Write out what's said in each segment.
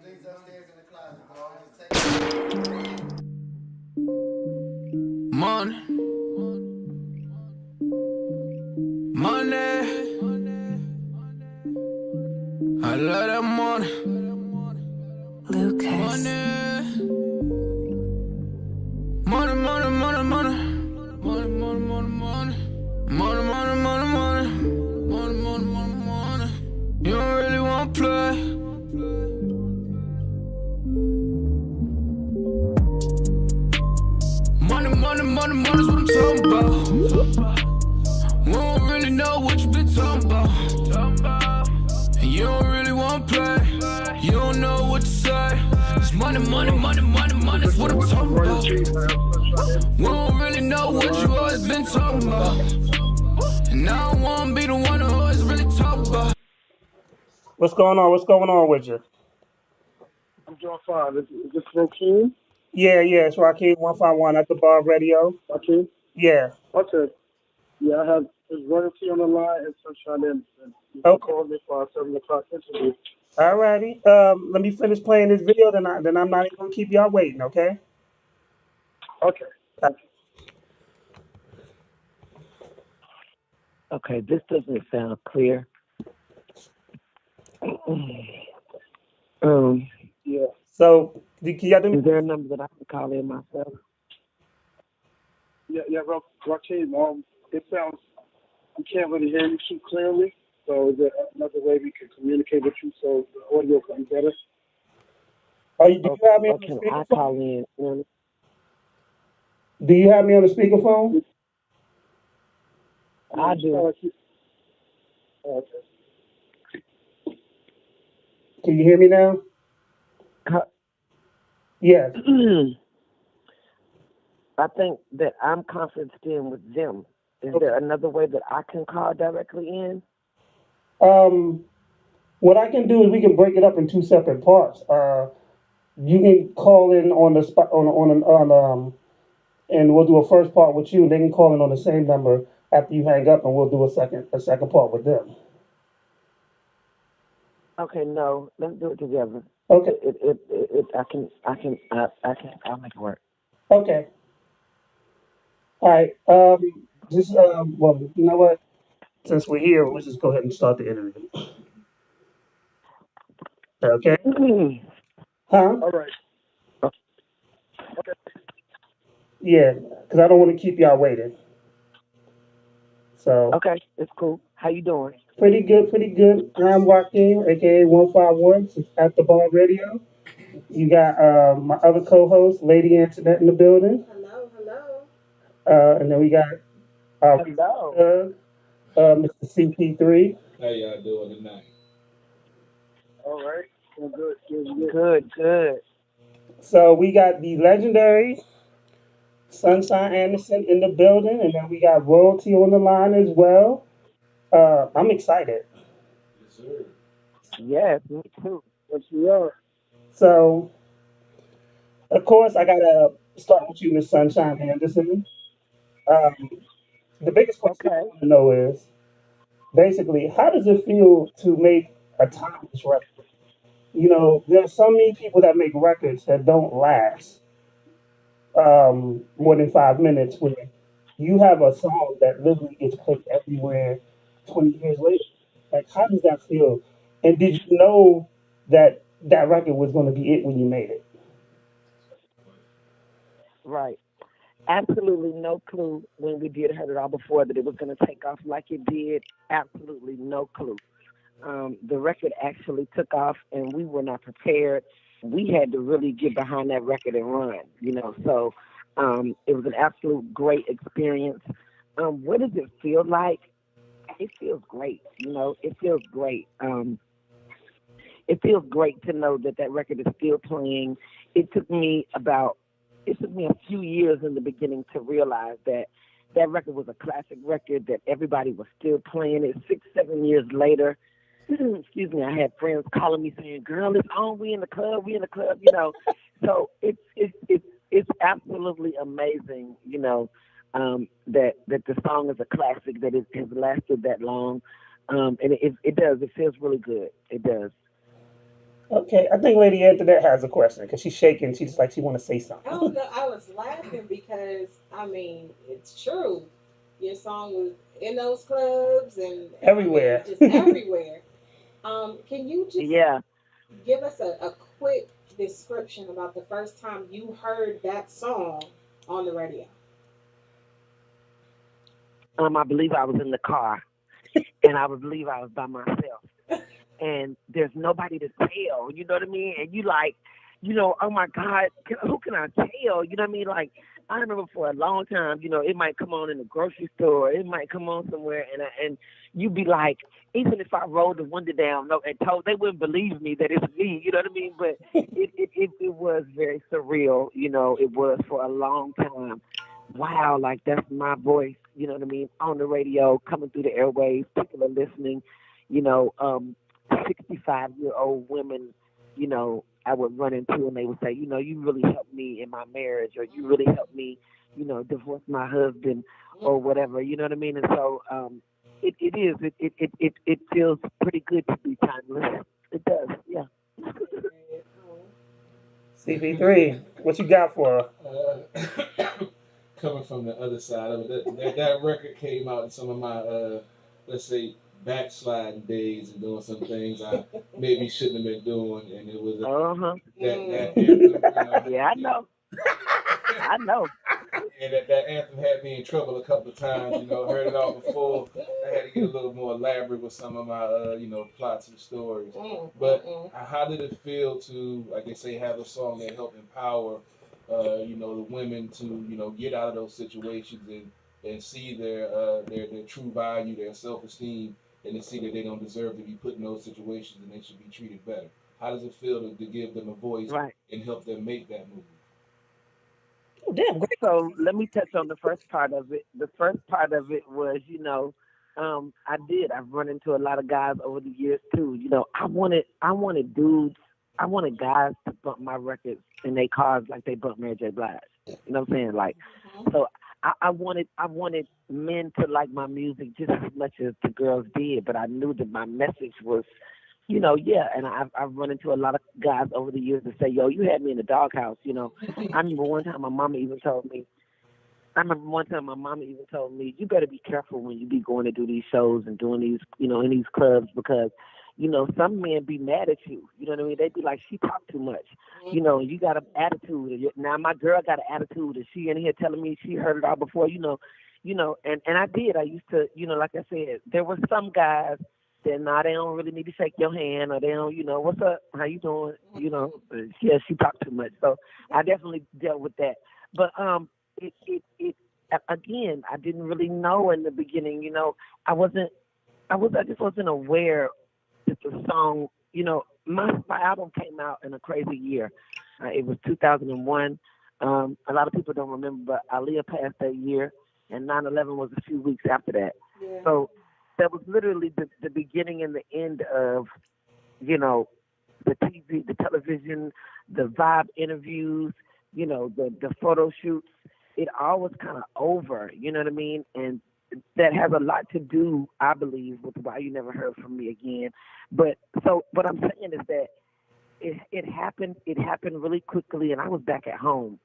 Money, money, I love that money. Lucas. Money, money, money, money, money, money, money, money, money, money, money, money, money, money, money, money. You don't really wanna play. Money, money, money, money's what I'm talking about. We don't really know what you been talking about. And you don't really wanna play. You don't know what to say. It's money, money, money, money, money's what I'm talking about. We don't really know what you always been talking about. And I don't wanna be the one who always really talk about. What's going on? What's going on with you? I'm doing fine. Is this Joaquin? Yeah, it's Raheem 151 at the bar radio. Joaquin? Yeah. Okay. Yeah, I have his royalty on the line and Sunshine Anderson. You can Okay. call me for our 7 o'clock interview. Alrighty. Let me finish playing this video, then I'm not even gonna keep y'all waiting, okay? Okay. Thank you. Okay, this doesn't sound clear. Yeah. So can y'all do Is me? there a number that I can call in myself? Yeah, Joaquin, it sounds, I can't really hear you too clearly. So is there another way we can communicate with you so the audio can be better? Do you have me Or on the can I call speakerphone? in? Do you have me on the speakerphone? I do. Okay. Can you hear me now? Yes. I think that I'm conferenced in with them. Is there another way that I can call directly in? What I can do is we can break it up in two separate parts. You can call in on the spot and we'll do a first part with you. They can call in on the same number after you hang up, and we'll do a second part with them. Okay, no, let's do it together. Okay. I'll make it work. Okay. All right. Well, you know what? Since we're here, let's just go ahead and start the interview. Okay. Huh? All right. Yeah, because I don't want to keep y'all waiting. So Okay, it's cool. How you doing? pretty good, pretty good. I'm Joaquin, aka 151 at the bar radio. You got my other co-host, Lady Antoinette, in the building. And then we got our Hello. Mr. CP3. How y'all doing tonight? All right. Well, good. Good. So we got the legendary Sunshine Anderson in the building, and then we got royalty on the line as well. I'm excited. Yes, sir. Yes, me too. Yes, we are. So, of course, I gotta start with you, Miss Sunshine Anderson. Um, the biggest question I Okay. want to know is basically, how does it feel to make a timeless record? There's so many people that make records that don't last more than 5 minutes. Where you have a song that literally gets played everywhere 20 years later. Like, how does that feel? And did you know that that record was going to be it when you made it? Right. Absolutely no clue when we did Heard It All Before that it was going to take off like it did. Absolutely no clue. The record actually took off and we were not prepared. We had to really get behind that record and run. So it was an absolute great experience. What does it feel like? It feels great. It feels great. It feels great to know that that record is still playing. It took me a few years in the beginning to realize that that record was a classic record, that everybody was still playing it 6, 7 years later. Excuse me, I had friends calling me saying, "Girl, it's on. We in the club. So it's absolutely amazing, that the song is a classic, that it has lasted that long, and it does. It feels really good. It does. Okay, I think Lady Antoinette has a question because she's shaking. She's like she want to say Oh something. no, I was laughing because I mean it's true. Your song was in those clubs and I mean Everywhere. just everywhere. Can you just Yeah. give us a quick description about the first time you heard that song on the radio? I believe I was in the car, and I would believe I was by myself. And there's nobody to tell. You know what I mean? And you like, oh my God, who can I tell? You know what I mean? Like I remember for a long time, it might come on in the grocery store, it might come on somewhere, and you'd be like, even if I rolled the window down, no, and told they wouldn't believe me that it's me. You know what I mean? But it was very surreal. It was for a long time. Wow, like that's my voice. You know what I mean? On the radio, coming through the airwaves, people are listening. You know, 65-year-old women, I would run into and they would say, you really helped me in my marriage or you really helped me, divorce my husband or whatever, you know what I mean? And so it is. It feels pretty good to be timeless. It does, yeah. CP3, what you got for her? Coming from the other side of it, that record came out in some of my let's say backsliding days and doing some things I maybe shouldn't have been doing, and it was Uh-huh. that anthem, Yeah, I know. I know. yeah, that anthem had me in trouble a couple of times. Heard it all before. I had to get a little more elaborate with some of my, plots and stories. But how did it feel to, like they say, have a song that helped empower, the women to, get out of those situations and see their true value, their self-esteem, and to see that they don't deserve to be put in those situations and they should be treated better. How does it feel to give them a voice Right. and help them make that move? Oh, damn, great So question. let me touch on the first part of it. The first part of it was, I did. I've run into a lot of guys over the years too. I wanted dudes, I wanted guys to bump my records in their cars like they bump Mary J. Blige. You know what I'm saying? Like, so I wanted men to like my music just as much as the girls did, but I knew that my message was, yeah. And I've run into a lot of guys over the years that say, "Yo, you had me in the doghouse." I remember one time my mama even told me. I remember one time my mama even told me, "You better be careful when you be going to do these shows and doing these, in these clubs because." Some men be mad at you. You know what I mean? They be like, she talk too much. You got an attitude. Now my girl got an attitude, and she in here telling me she heard it all before. And I did. I used to, like I said, there were some guys that now they don't really need to shake your hand or they don't, what's up, how you doing? Yeah, she talk too much. So I definitely dealt with that. But it again, I didn't really know in the beginning. I wasn't, I just wasn't aware that the song, my album came out in a crazy year. It was 2001. A lot of people don't remember, but Aaliyah passed that year, and 9/11 was a few weeks after that. Yeah. So that was literally the beginning and the end of, you know, the TV, the television, the vibe interviews, the photo shoots. It all was kind of over, you know what I mean? And that has a lot to do, I believe, with why you never heard from me again. But so what I'm saying is that it happened really quickly and I was back at home.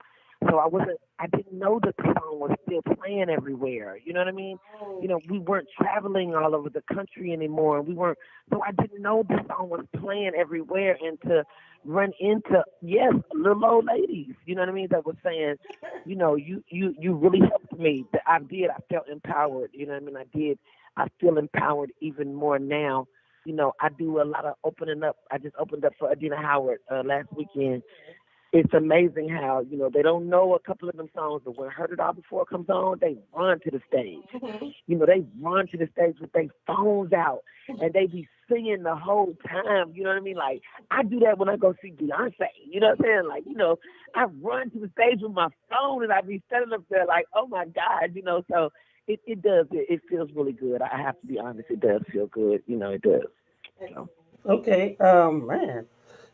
So I didn't know that the song was still playing everywhere. You know what I mean? Oh, We weren't traveling all over the country anymore. We weren't, so I didn't know the song was playing everywhere and to run into, yes, little old ladies, you know what I mean? That was saying, you really helped me. That I did. I felt empowered. You know what I mean? I did. I feel empowered even more now. I do a lot of opening up. I just opened up for Adina Howard last weekend. It's amazing how they don't know a couple of them songs, but when Heard It All Before comes on, they run to the stage. They run to the stage with their phones out and they be singing the whole time. You know what I mean? Like I do that when I go see Beyonce. You know what I'm saying? Like I run to the stage with my phone and I be standing up there like, oh my God. So it does. It feels really good. I have to be honest. It does feel good. It does. So. Okay, man.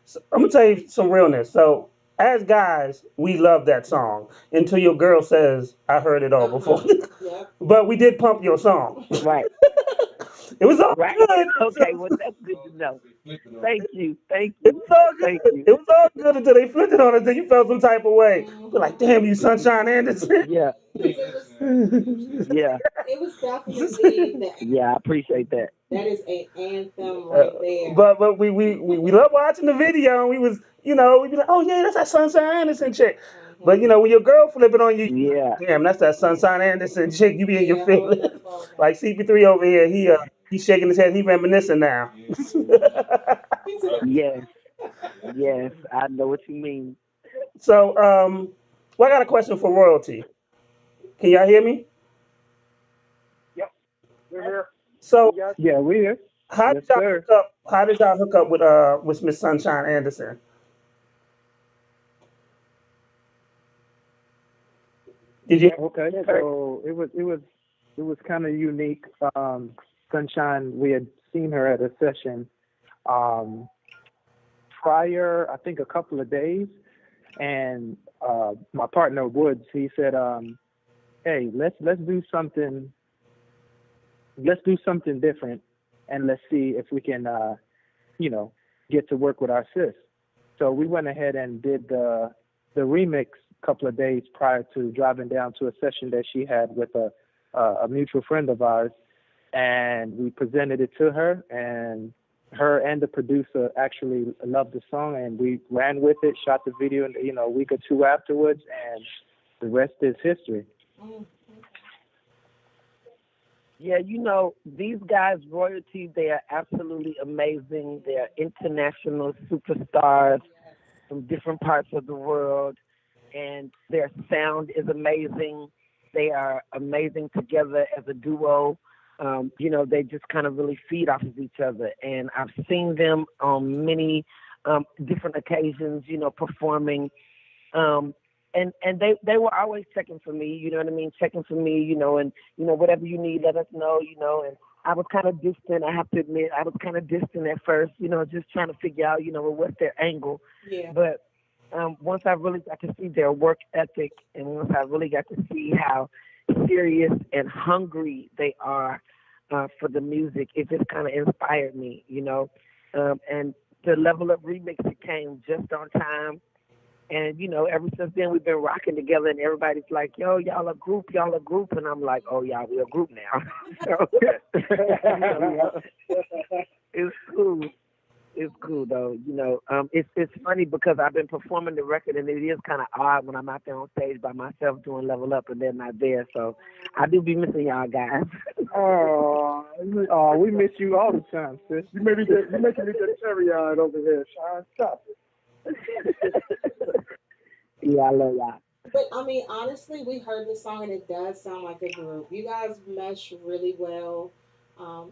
So, I'm gonna tell you some realness. So, as guys, we love that song until your girl says, "I heard it all before," Yep. but we did pump your song. Right. It was all Right? good. Okay, well that's good to know. They flip it on. Thank you, thank It you, was all thank good. you. It was all good until they flipped it on us. Then you felt some type of way. We're like, Mhm. damn, you Sunshine Anderson. Yeah, They Because ain't it was listening. They ain't listening. yeah, it was definitely the yeah. I appreciate that. that is an anthem Uh, right there. but we love watching the video, and we was we be like, oh yeah, that's that Sunshine Anderson chick. But Hmm. when your girl flip it on you, you like, Yeah, damn, that's that Sunshine Anderson chick. You be in your Yeah, whole feelings. nother ball Like CP3 over here, he's shaking his head. He reminiscing now. Yeah. game. yes, yes. I know what you mean. So well, I got a question for royalty. Can y'all hear me? Yep, we're here. So We got you. Yeah, we here. how Yes, did y'all hook sir. up? How did y'all hook up with Miss Sunshine Anderson? Did you? Okay, Kurt. so it was kind of unique. Sunshine, we had seen her at a session um, prior, I think, a couple of days, and my partner Woods, he said, "Hey, let's do something different, and let's see if we can, you know, get to work with our sis." So we went ahead and did the remix a couple of days prior to driving down to a session that she had with a mutual friend of ours, and we presented it to her, and her and the producer actually loved the song, and we ran with it, shot the video, a week or two afterwards, and the rest is history. Mm. Yeah, these guys, royalty, they are absolutely amazing. They are international superstars from different parts of the world, and their sound is amazing. They are amazing together as a duo. They just kind of really feed off of each other. And I've seen them on many different occasions, performing. Um, and they were always checking for me, you know what I mean, checking for me, and whatever you need, let us know, and I was kind of distant. I have to admit, I was kind of distant at first, just trying to figure out, well, what's their angle. Yeah. But once I really got to see their work ethic, and once I really got to see how serious and hungry they are for the music, it just kind of inspired me, and the level of remix it came just on time. And ever since then we've been rocking together, and everybody's like, "Yo, y'all a group," and I'm like, "Oh, y'all, we a group now." So, it's cool. It's cool though. It's funny because I've been performing the record, and it is kind of odd when I'm out there on stage by myself doing Level Up, and they're not there. So I do be missing y'all guys. Oh, we miss you all the time, sis. You making me get cherry eyed over here, Sean. Stop Yeah, I love y'all. But I mean, honestly, we heard the song and it does sound like a group. You guys mesh really well. I'm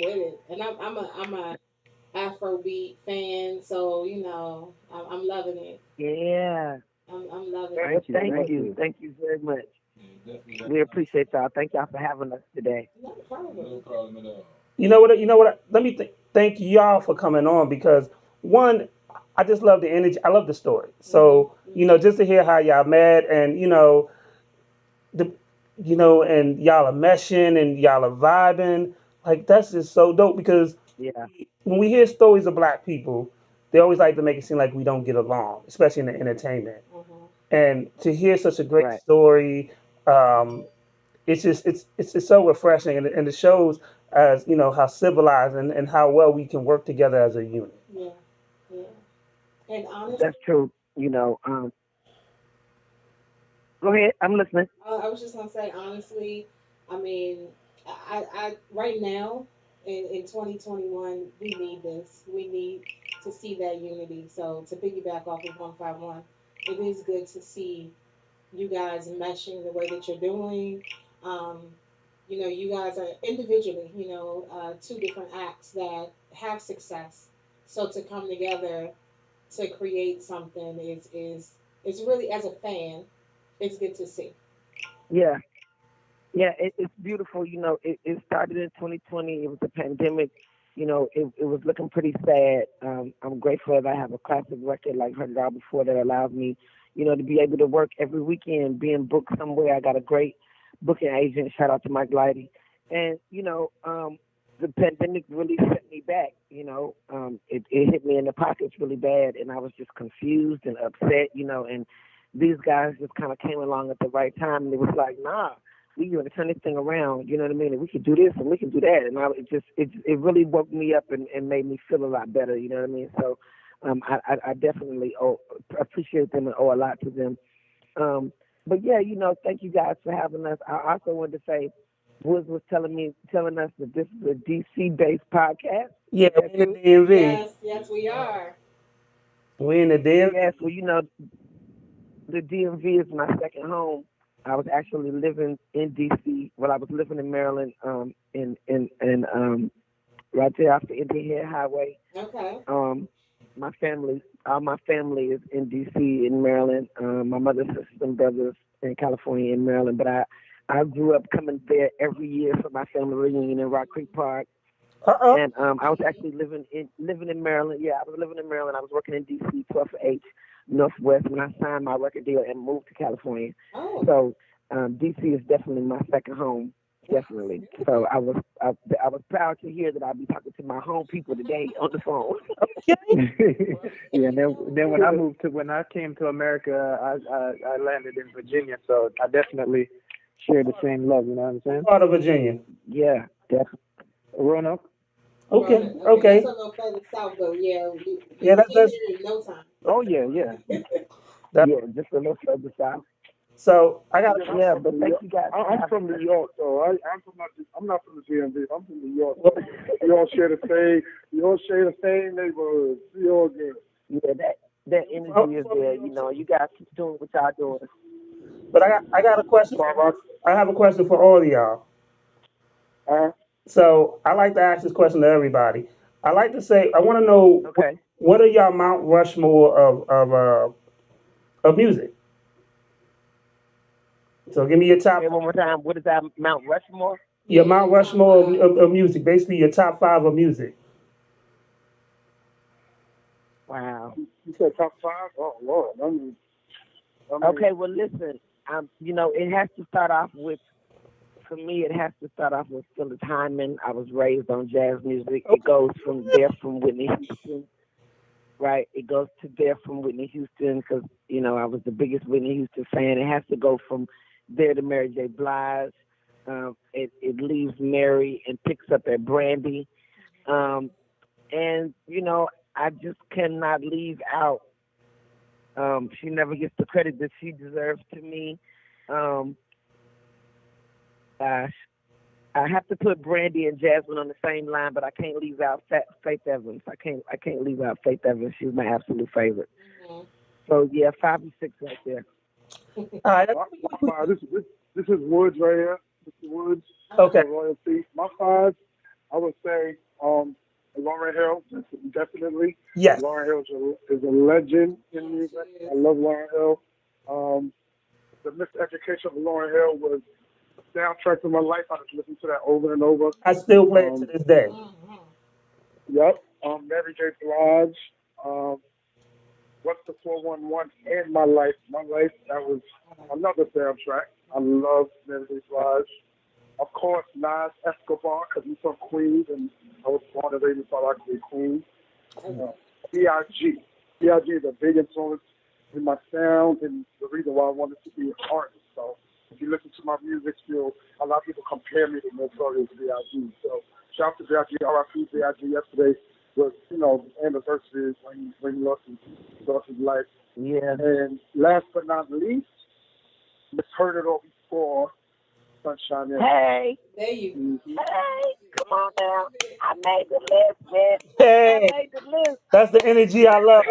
with it, and I'm a Afrobeat fan, so I'm loving it. Yeah. I'm loving it. Well, Thank you, thank thank you. you. Thank you very much. Yeah, definitely. We appreciate y'all. Thank y'all for having us today. No No problem. problem at all. You know what? You know what? Let me thank y'all for coming on because one, I just love the energy. I love the story. Mhm. So Mhm. just to hear how y'all met and the and y'all are meshing and y'all are vibing, like that's just so dope because Yeah. when we hear stories of black people, they always like to make it seem like we don't get along, especially in the entertainment. Mhm. And to hear such a great Right. story, it's just it's so refreshing, and it shows as how civilized and how well we can work together as a unit. Yeah. Yeah. And honestly, That's true. Go ahead. I'm listening. I was just gonna say honestly, I mean, I right now in 2021 we need this. We need to see that unity. So to piggyback off of 151, it is good to see you guys meshing the way that you're doing. Um, you guys are individually, two different acts that have success. So to come together to create something is really, as a fan, it's good to see. Yeah. Yeah. It's beautiful. It started in 2020. It was a pandemic. It was looking pretty sad. I'm grateful that I have a classic record like Heard It All Before that allows me, to be able to work every weekend, being booked somewhere. I got a great booking agent. Shout out to Mike Lighty. And, the pandemic really set me back. It hit me in the pockets really bad, and I was just confused and upset. And these guys just kind of came along at the right time, and it was like, nah, we going to turn this thing around. You know what I mean? And we can do this and we can do that. And it really woke me up and made me feel a lot better. You know what I mean? So I definitely appreciate them and owe a lot to them. But yeah, thank you guys for having us. I also wanted to say, Woods was telling us that this is a DC based podcast. Yeah, we in the DMV. Yes, we are. We in the DMV. Yes, well, the DMV is my second home. I was actually living in DC. Well, I was living in Maryland, in right there off the Indian Head Highway. Okay. All my family is in DC, in Maryland. My mother's sisters and brothers in California, in Maryland. But I grew up coming there every year for my family reunion in Rock Creek Park. And I was actually living in Maryland. Yeah, I was living in Maryland. I was working in DC, 12H Northwest, when I signed my record deal and moved to California. Oh. So DC is definitely my second home. Definitely. So I was proud to hear that I'll be talking to my home people today on the phone. Yeah. And then when I came to America, I landed in Virginia, so I definitely share the same love. You know what I'm saying? Part of Virginia. Yeah, definitely. Roanoke. Okay. That's a little further south, though. Yeah. Yeah, That's that's in no time. Oh yeah. that. Yeah, just a little further south. So I got. Yeah, but thank you guys. I'm from New York, so I'm not from the DMV. I'm from New York. We all share the same neighborhood. We all good. Yeah, that energy is there. You guys keep doing what y'all doing. But I got a question. I have a question for all of y'all. So I like to ask this question to everybody. I like to say I want to know Okay. what are y'all Mount Rushmore of music. So give me your top. Say one more time. What is that, Mount Rushmore? Your Mount Rushmore of music. Basically your top five of music. Wow. You said top five? Oh Lord, I mean, Okay, well listen. It has to start off with. For me, it has to start off with Phyllis Hyman. I was raised on jazz music. It goes from Whitney Houston, right? It goes to there from Whitney Houston because, I was the biggest Whitney Houston fan. It has to go from there to Mary J. Blige. It leaves Mary and picks up at Brandy. And, I just cannot leave out. She never gets the credit that she deserves to me. Gosh, I have to put Brandy and Jasmine on the same line, but I can't leave out Faith Evans. I can't leave out Faith Evans. She's my absolute favorite. Mm-hmm. So yeah, 5 and 6 right there. All right. This is Woods right here. This is Woods. Okay. Royalty. My five, I would say, Lauryn Hill, definitely. Yes. Lauryn Hill is a legend in music. I love Lauryn Hill. The miseducation of Lauryn Hill was soundtrack to my life. I just listen to that over and over. I still play it to this day. Yep. Mary J. Blige. What's the 411 in my life? My life, that was another soundtrack. I love Mary J. Blige. Of course, Nas Escobar, because he's from Queens, and I was born and raised in South Africa, Queens. B.I.G. B.I.G. is a big influence in my sound and the reason why I wanted to be an artist. So if you listen to my music, a lot of people compare me to Notorious B.I.G. So shout out to B.I.G. R.I.P. B.I.G. Yesterday was, the anniversary when he lost his life. Yeah. And last but not least, just heard it all before, Sunshine Anderson. Hey. There you go. Hey, come on now. I made the list, man. Hey. I made the list. That's the energy I love.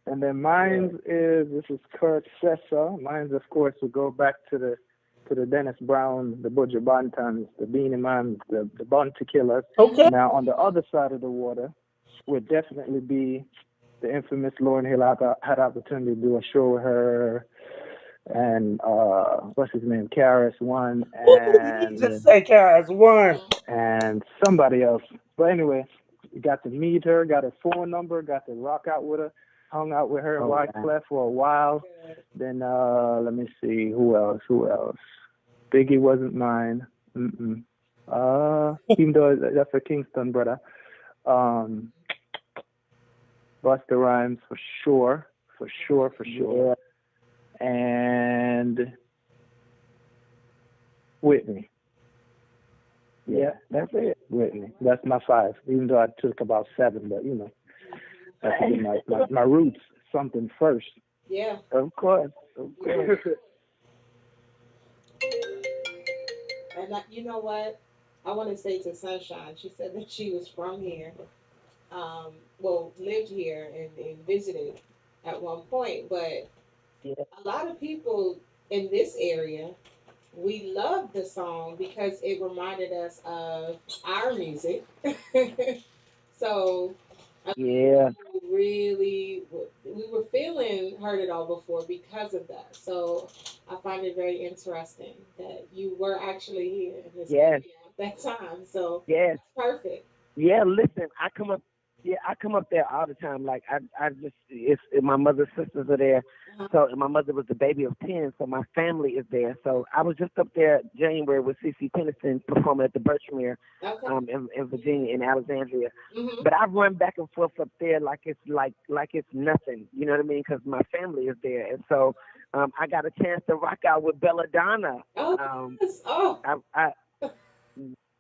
And then mine is, this is Kurt Sessa. Mine's, of course, will go back to the Dennis Brown, the Buju Bantams, the Beanie Man, the Bounty Killers. Okay. Now, on the other side of the water would definitely be the infamous Lauryn Hill. I had opportunity to do a show with her and what's his name, KRS-One, and just say KRS-One and somebody else. But anyway, got to meet her, got her phone number, got to rock out with her, hung out with her in Wycliffe for a while. Then let me see, who else? Biggie wasn't mine. Mm-mm. Even though that's a Kingston brother. Um, Busta Rhymes for sure. Yeah, And Whitney. yeah, Yeah, that's it. Whitney. That's my five. Even though I took about seven, but that's to get my roots something first. Yeah. Of course, of Yeah. course. And you know what? I want to say to Sunshine, she said that she was from here, well, lived here and visited at one point, but Yeah, a lot of people in this area, we loved the song because it reminded us of our music. So a lot of yeah, people really, we were feeling Heard It All before because of that. So I find it very interesting that you were actually here in this yes, area at that time. So yes. that's perfect. Yeah, listen, I come up. Yeah, I come up there all the time. Like I just, my mother's sisters are there. Uh-huh. So and my mother was the baby of 10, so my family is there. So I was just up there January with CC Tennyson performing at the Birchmere, Okay. in Virginia in Alexandria. Hmm. But I run back and forth up there like it's nothing. You know what I mean? Because my family is there, and so I got a chance to rock out with Belladonna. Oh, Um, yes. Oh. I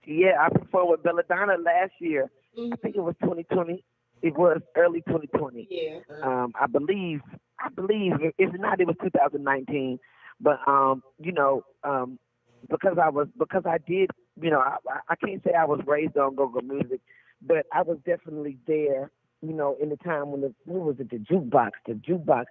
yeah, I performed with Belladonna last year. I think Hmm. it was 2020. It was early 2020. Yeah. I believe. I believe. If not, it was 2019. But because I did. I can't say I was raised on go-go music, but I was definitely there. In the time when what was it? The jukebox.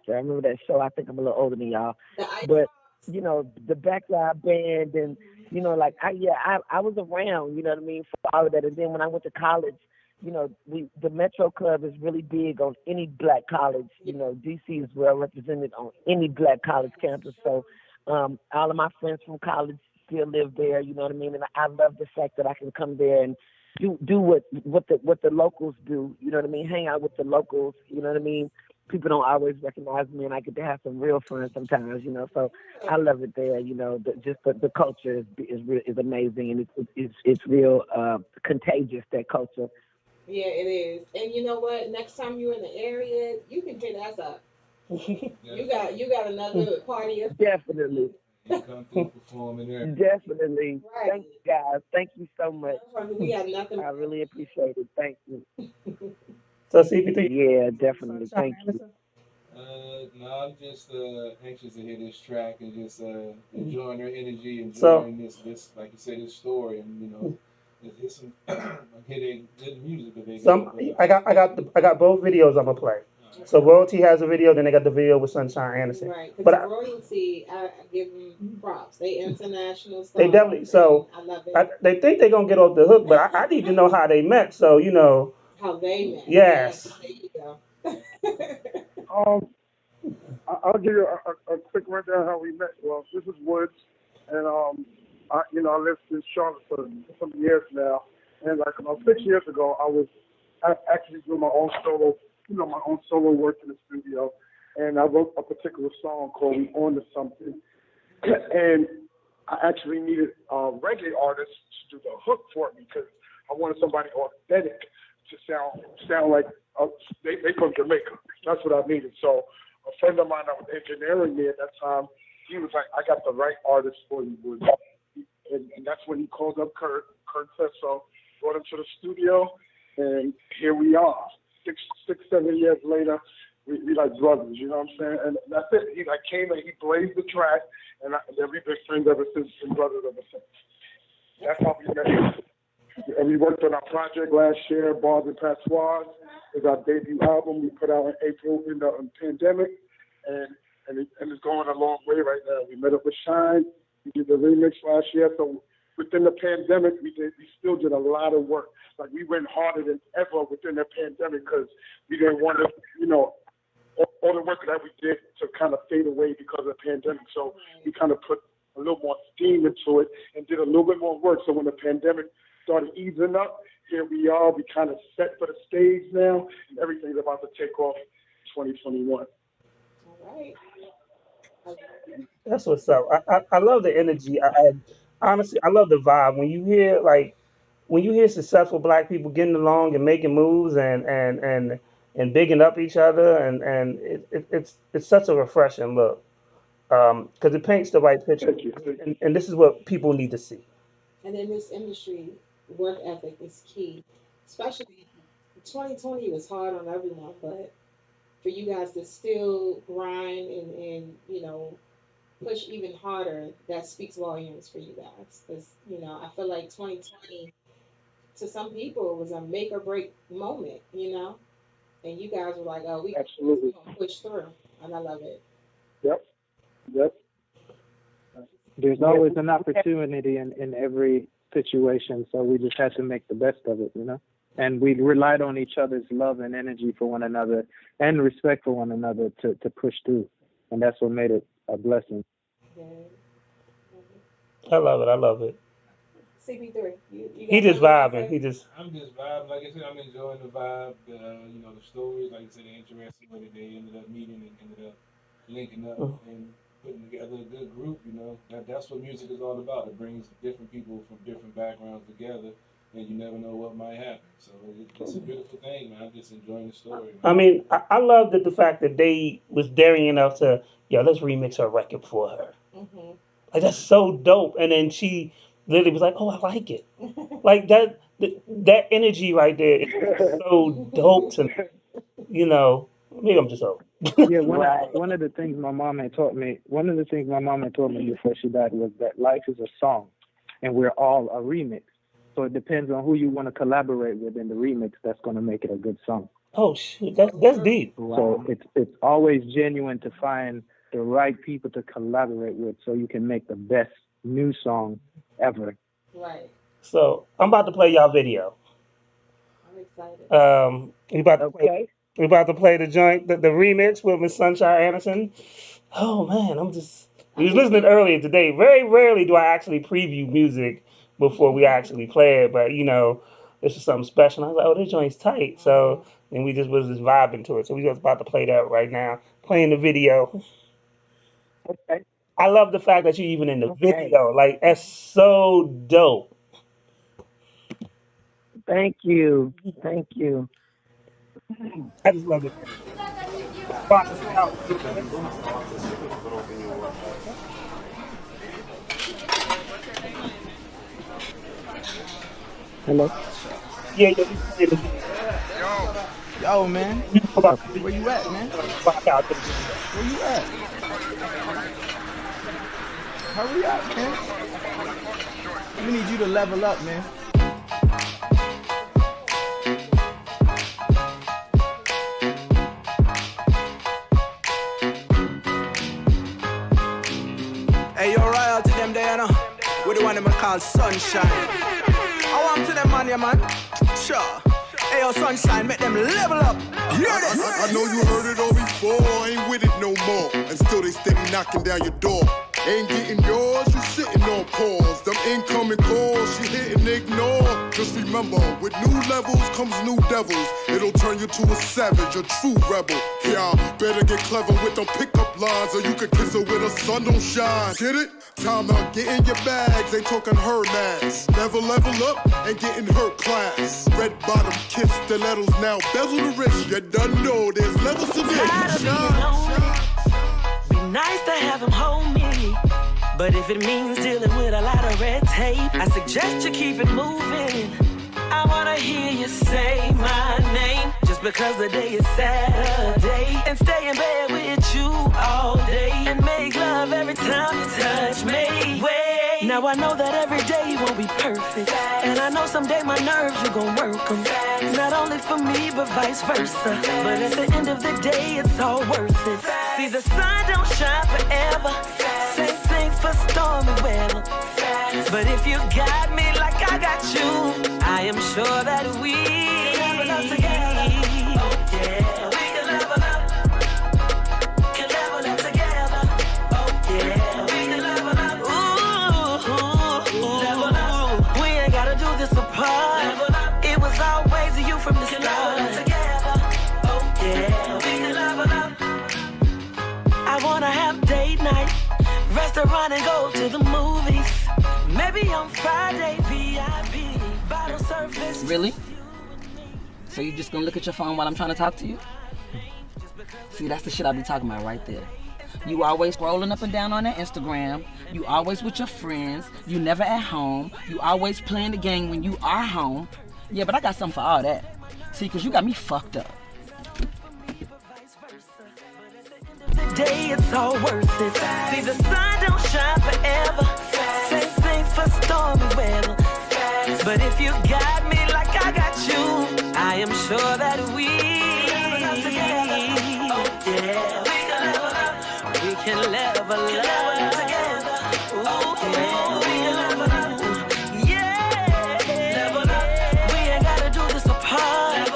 I remember that show. I think I'm a little older than y'all, The ice but box. the backyard band and like I was around, you know what I mean, for all of that. And then when I went to college, the Metro Club is really big on any black college. Yeah. DC is well represented on any black college campus. So all of my friends from college still live there, you know what I mean? And I love the fact that I can come there and do what the locals do, you know what I mean? Hang out with the locals, you know what I mean? People don't always recognize me, and I get to have some real fun sometimes, So I love it there. The culture is amazing, and it's real contagious. That culture. Yeah, it is. And you know what? Next time you're in the area, you can hit us up. Yeah, You got another party or Definitely, you come through performing there. definitely. right. Thank you guys. Thank you so much. We got nothing I really appreciate it. Thank you. but So CP3, you Yeah, with definitely. Sunshine Thank you. Anderson? No, I'm just anxious to hear this track and just enjoying their energy, So enjoying this like you said, this story, and it's some hitting good music that they got. some I got both videos I'm gonna play. All So Royalty has a video, then they got the video with Sunshine Anderson. right, because But royalty, I give them props. They international they stars, definitely and so I love it. they think they're gonna get off the hook, but I need to know how they met. So How they met. Yes, yes. there you go. Um, I'll give you a quick rundown how we met. Well, this is Woods, and I lived in Charlotte for some years now, and like about 6 years ago, I was actually doing my own solo, my own solo work in the studio, and I wrote a particular song called "We On to Something," and I actually needed a reggae artist to do the hook for me because I wanted somebody authentic to sound like they from Jamaica. That's what I needed. So a friend of mine that was engineering me at that time, he was like, "I got the right artist for you, Woody." And that's when he called up Kurt. Kurt said so. Brought him to the studio, and here we are. 7 years later, we like brothers. You know what I'm saying? And that's it. He like came and he blazed the track, and then we've been friends ever since, and brothers ever since. That's how we met. And we worked on our project last year, Bars and Patois. It's our debut album we put out in April in the pandemic, and it's going a long way right now. We met up with Shine. We did the remix last year. So within the pandemic, we still did a lot of work. Like we went harder than ever within the pandemic because we didn't want to, all the work that we did to kind of fade away because of the pandemic. So we kind of put a little more steam into it and did a little bit more work. So when the pandemic started easing up, here we are. We kind of set for the stage now, and everything's about to take off 2021. All right. I love it. That's what's up. I love the energy. honestly, I love the vibe when you hear when you hear successful black people getting along and making moves and bigging up each other it's such a refreshing look because it paints the right picture Thank you. Thank you. and this is what people need to see. And in this industry, work ethic is key. Especially 2020 was hard on everyone, but for you guys to still grind and push even harder, that speaks volumes for you guys. Because, I feel like 2020 to some people it was a make or break moment. And you guys were like, oh, we Absolutely. gonna push through. And I love it. Yep. Yep. There's always an opportunity in every situation, so we just had to make the best of it, you know. And we relied on each other's love and energy for one another and respect for one another to push through, and that's what made it a blessing. Yeah. I love it. I love it. CP3, you He got just something you want to vibing. say? He just I'm just vibing. Like I said, I'm enjoying the vibe. The stories. Like I said, the interesting way that they ended up meeting and ended up linking up and putting together a good group. That's what music is all about. It brings different people from different backgrounds together, and you never know what might happen. So it's a beautiful thing, man. I'm just enjoying the story, I man. mean, I love that the fact that they was daring enough to, yo, let's remix her record for her. Mhm. Like that's so dope. And then she literally was like, "Oh, I like it." Like that energy right there is so dope to me. Maybe I'm just old. Yeah, Right. one of the things my mom had taught me, before she died was that life is a song, and we're all a remix. So it depends on who you want to collaborate with in the remix. That's going to make it a good song. Oh shoot, that's deep. So it's always genuine to find the right people to collaborate with, so you can make the best new song ever. Right. So I'm about to play y'all video. I'm excited. Okay. We about to play the joint, the remix with Miss Sunshine Anderson. Oh man, we I was think listening earlier today. Very rarely do I actually preview music before we actually play it, but this is something special. And I was like, oh, this joint's tight. So then we just was just vibing to it. So we just about to play that right now. Playing the video. Okay. I love the fact that you're even in the Okay. video. Like that's so dope. Thank you. Thank you. I just love the energy. Box us out real quick. Hello. Yeah, yeah, we playing the video. Yo, man. You know about the Where video. you at, man? Rock out to the video. Where you at? Hurry up, man. We need you to level up, man. Hey, yo, royalty them there, no? We the one them call Sunshine. I want to them man, yeah, man. Sure. Hey, yo, Sunshine, make them level up. Hear this. I know you heard it all before, ain't with it no more. And still they steady knocking down your door. Ain't getting yours, you sitting on pause. Them incoming calls, you hit and ignore. Just remember, with new levels comes new devils. It'll turn you to a savage, a true rebel. Yeah, better get clever with them pickup lines, or you could kiss her with a sun don't shine. Get it? Time out, get in your bags, ain't talking her mass. Never level up, ain't getting her class. Red bottom kiss, stilettos now bezel the wrist. You done know there's levels to this. Be nice to have him hold me. But if it means dealing with a lot of red tape, I suggest you keep it moving. I wanna hear you say my name, just because the day is Saturday. And stay in bed with you all day, and make love every time you touch me. Wait. Now I know that every day won't be perfect, and I know someday my nerves you gon' work them. Not only for me, but vice versa. But at the end of the day, it's all worth it. See, the sun don't shine forever. Same thing for stormy weather. But if you got me like I got you, I am sure that we can level up together. Oh yeah, we can level up. Can level up together. Oh yeah, we can level up. Ooh, level up. We ain't gotta do this apart. Level up. It was always you from the start. Level up together. Oh yeah, we can level up. I wanna have date night, restaurant and go to the movies. Maybe Baby, on Friday, VIP. Bottle service. Really? So you just gonna look at your phone while I'm trying to talk to you? See, that's the shit I be talking about right there. You always scrolling up and down on that Instagram. You always with your friends. You never at home. You always playing the game when you are home. Yeah, but I got something for all that. See, because you got me fucked up. Today it's all worth it. See, the sun don't shine forever. Same thing for stormy weather. But if you got me like I got you, I am sure that we can level up together. Ooh, yeah. Level up. We ain't gotta do this apart.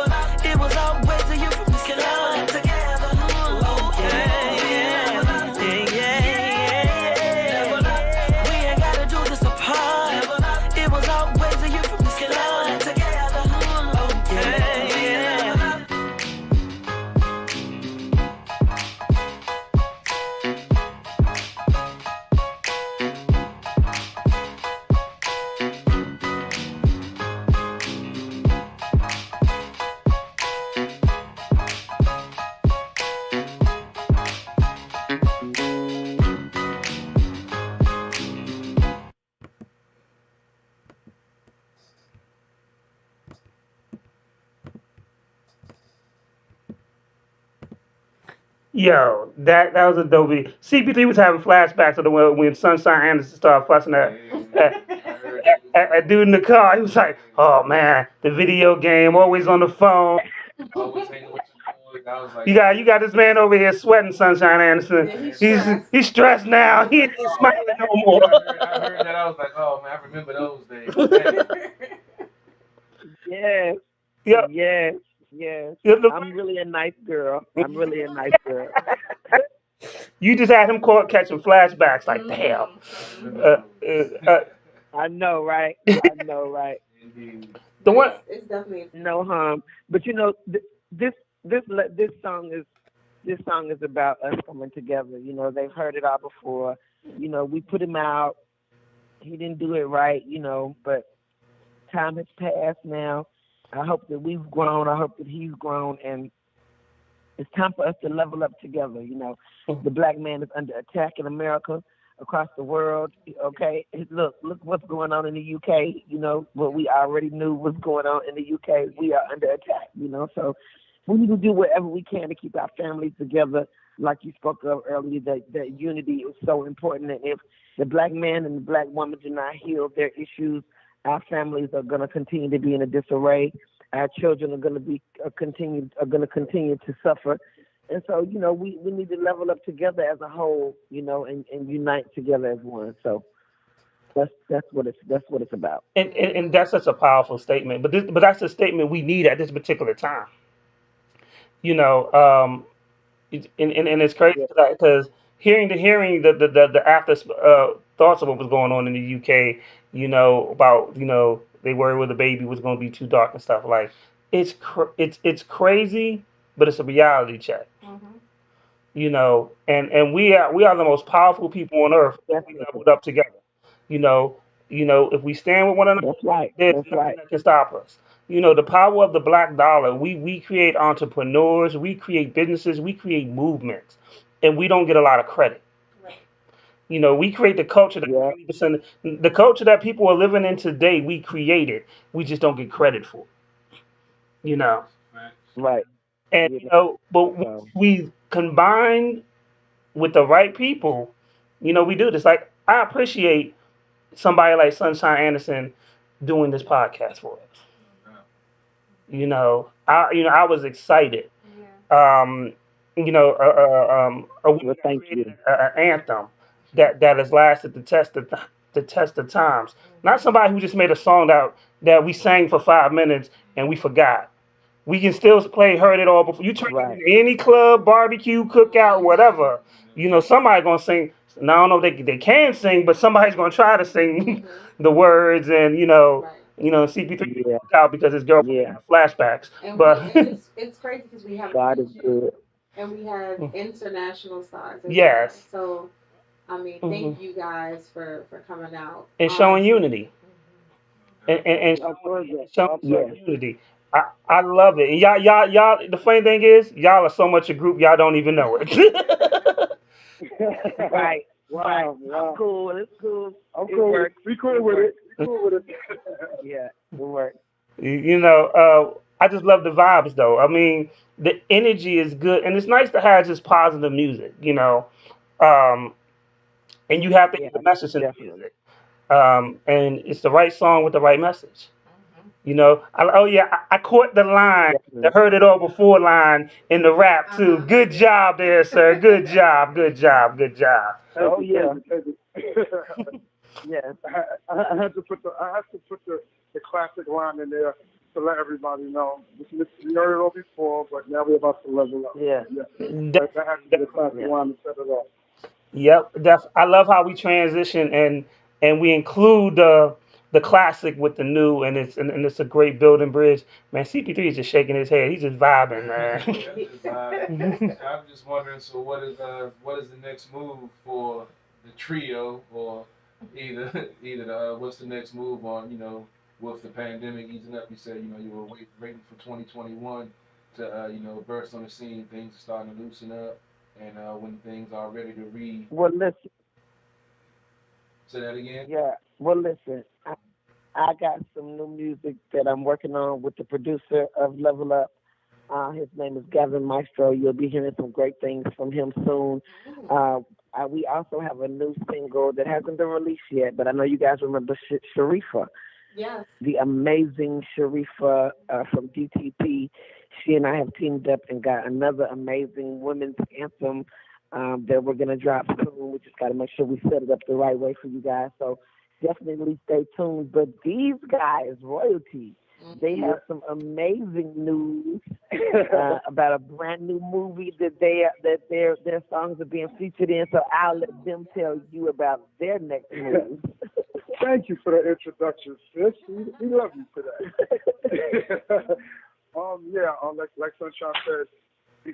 It was always a you from the start together. Ooh, yeah. We ain't gotta do this apart. It was always a you from the start together. Ooh, yeah. Yo, that was a dope video. CP3 was having flashbacks of the when Sunshine Anderson started fussing at dude in the car. He was like, "Oh man, the video game, always on the phone. Always hanging with your boys. I was like, You got this man over here sweating, Sunshine Anderson. Yeah, he's He's stressed. he's stressed now. He ain't smiling no more." I heard that. I was like, oh man, I remember those days. Man. Yes, Yep. yes, yes. Yep, I'm really a nice girl. I'm really a nice girl. you just had him caught catching flashbacks. Like, damn. I remember Uh, those. I know, right? I know, right? Indeed. the But one. it's definitely No harm. But this song is about us coming together. You know, they've heard it all before. You know, we put him out. He didn't do it right. You know, but time has passed now. I hope that we've grown. I hope that he's grown, and it's time for us to level up together. You know, the black man is under attack in America, across the world. Okay, look what's going on in the UK. You know, what we already knew was going on in the UK. We are under attack. You know, so we need to do whatever we can to keep our families together. Like you spoke of earlier, that unity is so important. And if the black man and the black woman do not heal their issues, our families are going to continue to be in a disarray. Our children are going to be continue to suffer. And so, you know, we need to level up together as a whole, you know, and unite together as one. So that's what it's about. And that's such a powerful statement. But that's a statement we need at this particular time. You know, and it's crazy Yeah. because hearing the after thoughts of what was going on in the UK, you know, about, you know, they worried where the baby was going to be too dark and stuff. Like, it's crazy, but it's a reality check. hmm You know, and we are the most powerful people on earth if we Definitely. leveled up together. You know, if we stand with one another, That's right. there's That's nothing right. that can stop us. You know, the power of the black dollar. We create entrepreneurs, we create businesses, we create movements, and we don't get a lot of credit. Right. You know, we create the culture that Yeah. 90%, the culture that people are living in today. We created. We just don't get credit for it. You know, Right. and You you know, but once know. we combine with the right people, you know, we do this. Like, I appreciate somebody like Sunshine Anderson doing this podcast for us. I was excited. Yeah. A woman Well, that thank created you. an anthem that has lasted the test of times. Not somebody who just made a song that we sang for 5 minutes and we forgot. We can still play "Heard It All" before you turn it Right. into any club, barbecue, cookout, whatever. You know, somebody gonna sing. Now I don't know if they can sing, but somebody's gonna try to sing hmm the words, and Right. CP3 didn't Yeah. walk out because his girlfriend Yeah. had flashbacks. But And it's crazy because we have God is region good. and we have international stars as well. yes, So I mean, Hmm. thank you guys for coming out. And showing Honestly. unity. And My pleasure. My showing Yes. pleasure. unity. I love it. And y'all. The funny thing is, y'all are so much a group, y'all don't even know it. Right. Right. Wow, I'm wow. cool. It's cool. I'm It cool. works. We cool It with it. works. We cool with it. Yeah. It works. You know, I just love the vibes though. I mean, the energy is good, and it's nice to have just positive music. Um, and you have to Yeah. hear the message in the Definitely. music. And it's the right song with the right message. Oh yeah, I caught the line, the Definitely. heard it all before line in the rap Uh too. huh. Good job there, sir. Good job, good job, good job. Thank Oh you, yeah. thank you, thank you. Yes. I had to put the classic line in there to let everybody know. We heard it all before, but now we're about to level up. Yeah. So yeah, that has Definitely, to be the definitely. classic Yeah. line to set it off. Yep, I love how we transition and we include the classic with the new, and it's a great building bridge. Man, CP3 is just shaking his head. He's just vibing, man. Yeah, just I'm just wondering. So, what is the next move for the trio, or either what's the next move on with the pandemic easing up? You said you were waiting for 2021 to burst on the scene. Things are starting to loosen up, and when things are ready to Well, listen. say that again. Yeah. Well, listen. I got some new music that I'm working on with the producer of Level Up. His name is Gavin Maestro. You'll be hearing some great things from him soon. Ooh. Uh, we also have a new single that hasn't been released yet, but I know you guys remember Sharifa, Yes. the amazing Sharifa from DTP. She and I have teamed up and got another amazing women's anthem that we're going to drop soon. We just got to make sure we set it up the right way for you guys. So definitely stay tuned. But these guys, Royalty, they Hmm. have some amazing news about a brand new movie that their songs are being featured in. So I'll let them tell you about their next move. Thank you for the introduction, sis. We love you for that. Yeah, like Sunshine said, we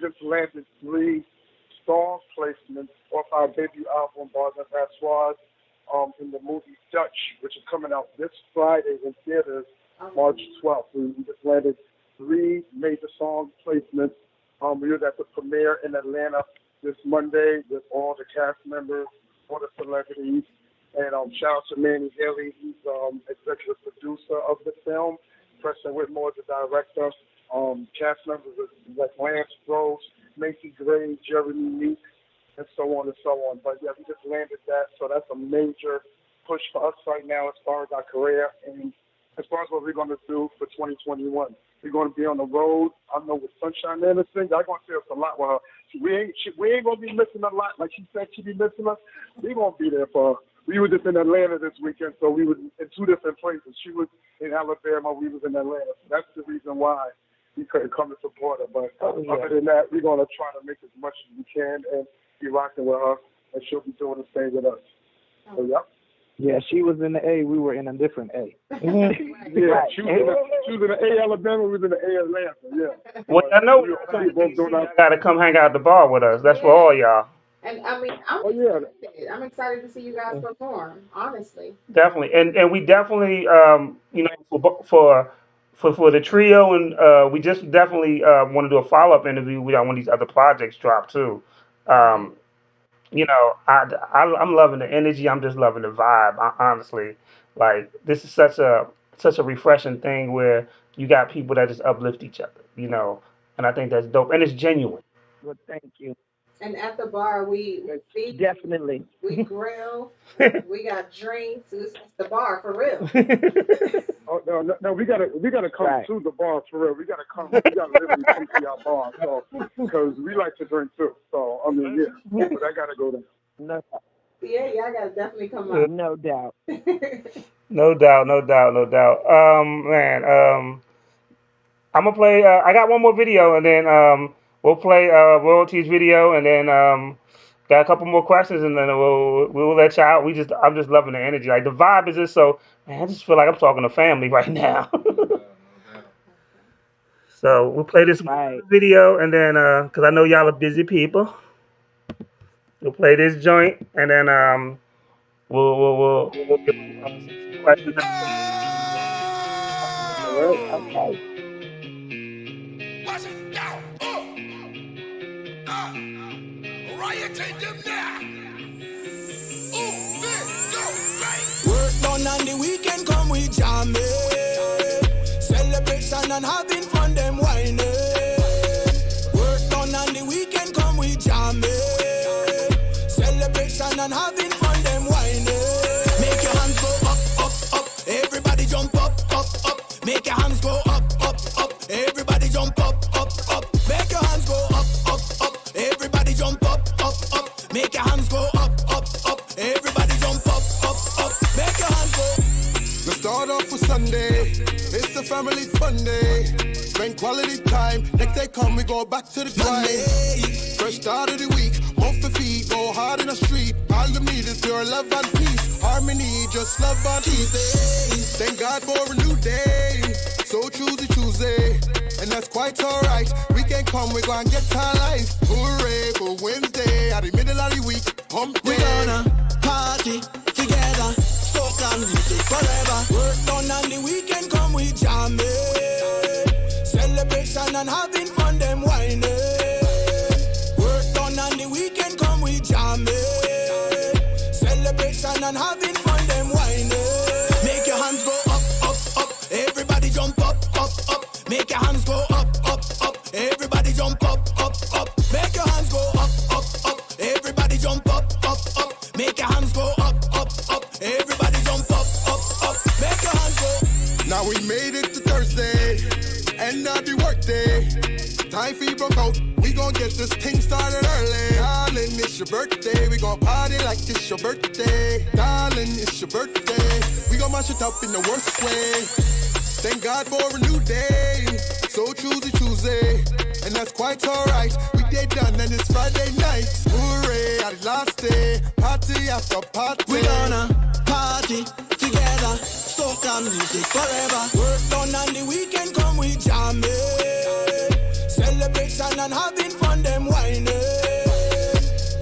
just landed 3 song placements off our debut album, Bars and Patois, in the movie Dutch, which is coming out this Friday in theaters, March Oh. 12th. We just landed 3 major song placements. We were at the premiere in Atlanta this Monday with all the cast members, all the celebrities, and shout out to Manny Haley, he's executive producer of the film. Preston Whitmore, the director. Cast members like Lance Rose, Macy Gray, Jeremy Meek, and so on and so on. But yeah, we just landed that, so that's a major push for us right now as far as our career and as far as what we're going to do for 2021. We're going to be on the road. I know with Sunshine Anderson, y'all going to see us a lot with her. We ain't going to be missing a lot. Like she said, she be missing us. We're going to be there for her. We were just in Atlanta this weekend, so we were in 2 different places. She was in Alabama, we was in Atlanta. So that's the reason why we couldn't come to support her. But Oh yeah. other than that, we're going to try to make as much as we can and be rocking with her, and she'll be doing the same with us. So, yeah. Yeah, she was in the A, we were in a different A. Mhm. Right. Yeah, Right. she was in the A Alabama, we was in the A Atlanta, yeah. Well, But I know when we, y'all we come were to both DC, doing our, y'all gotta come hang out at the bar with us. That's for Yeah. all y'all. And I mean, I'm oh yeah, excited. I'm excited to see you guys perform. Honestly. Definitely, and we definitely, for the trio, and we just definitely want to do a follow up interview when these other projects drop too. Right. Um, I'm loving the energy. I'm just loving the vibe. Honestly, like this is such a refreshing thing where you got people that just uplift each other. And I think that's dope, and it's genuine. Well, thank you. And at the bar, we feed you. Definitely. We grill. We got drinks. It's the bar for real. oh no, we gotta come Right. to the bar for real. We gotta literally come to our bar, so because we like to drink too. So I mean, yeah, but I gotta go there. No, Yeah, y'all gotta definitely come no doubt. out. No doubt, no doubt, no doubt. Man, I'm gonna play. I got one more video, and then we'll play royalties video, and then got a couple more questions, and then we'll let you out. I'm just loving the energy. Like the vibe is just so. Man, I just feel like I'm talking to family right now. No doubt, no doubt. So we'll play this one Right. video, and then because I know y'all are busy people. We'll play this joint, and then we'll get some questions. All right. Okay. Watch it down. Rioting them now. Go, right. Work done on the weekend, come we jam it. Celebration and having fun, them whining. Work done on the weekend, come we jam it. Celebration and having fun, them whining. Make your hands go up, up, up. Everybody jump up, up, up. Make your hands go up, up, up. Everybody jump up, up, up. Make your hands go up, up, up. Everybody jump up, up, up. Make your hands go up, up, up. Everybody jump up, up, up. Make your hands go. Let's start off with Sunday. It's a family fun day. Spend quality time. Next day come, we go back to the grind. Fresh start of the week. Off the feet, go hard in the street. All the need is pure love and peace. Harmony, just love and peace. Thank God for a new day. So Tuesday. And that's quite alright. Weekend come, we go and get our life. Hooray for Wednesday. At the middle of the week, hump day. We gonna party together. Soca music forever. Work done on the weekend, come we jam it. Celebration and having fun, them whining. Work done on the weekend, come we jam it. Celebration and having fun, them whining. Make your hands go up, up, up. Everybody jump up, up, up. Make your hands go up, up, up. Everybody jump up, up, up. Make your hands go up, up, up. Everybody jump up, up, up. Make your hands go up, up, up. Everybody jump up, up, up. Make your hands go. Now we made it to Thursday. End of the work day. Time for you broke out. We gon' get this thing started early. Darling, it's your birthday. We gon' party like it's your birthday. Darling, it's your birthday. We gon' mash it up in the worst way. Thank God for a new day. So Tuesday. And that's quite alright. We day done and it's Friday night. Hooray, at the last day. Party after party. We gonna party together. Soca music forever. Work done on the weekend, come we jam it. Celebration and having fun, them whining.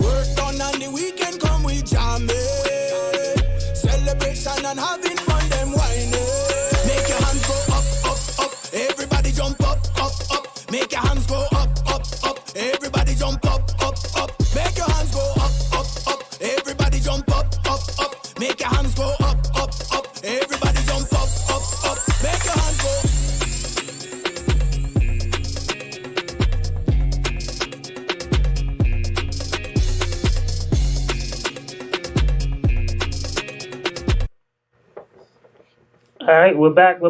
Work done on the weekend, come we jam it. Celebration and having fun, them whining. Make your hands go up, up, up. Everybody jump up, up, up. Make your hands go up, up, up. Everybody jump up, up, up. Make your hands go up, up, up. Everybody jump up, up, up. Make your hands go up, up, up. Everybody jump up, up, up. Make your hands go. All right, we're back.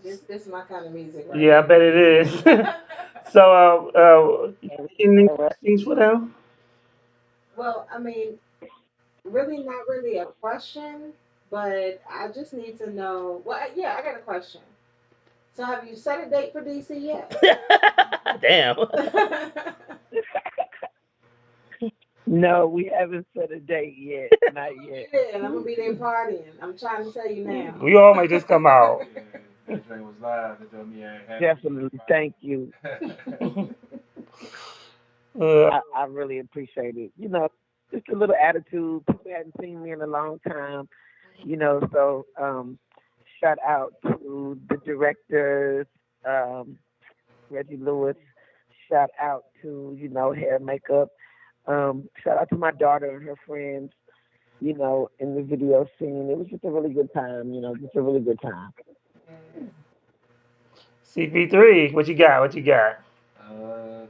This is my kind of music, right? Yeah, I bet it is. So, any questions for them? Well, I mean, really not really a question, but I just need to know. Well, yeah, I got a question. So, have you set a date for DC yet? Damn. No, we haven't set a date yet. Not yet. Yeah, and I'm gonna be there partying. I'm trying to tell you now. We all might just come out. Yeah, that joint was live. That told me I ain't happy. Definitely. Thank you. Uh, I really appreciate it. You know, just a little attitude. People hadn't seen me in a long time. You know, so shout out to the directors, Reggie Lewis. Shout out to, hair and makeup. Shout out to my daughter and her friends, in the video scene. It was just a really good time, just a really good time. CP3, what you got? Uh,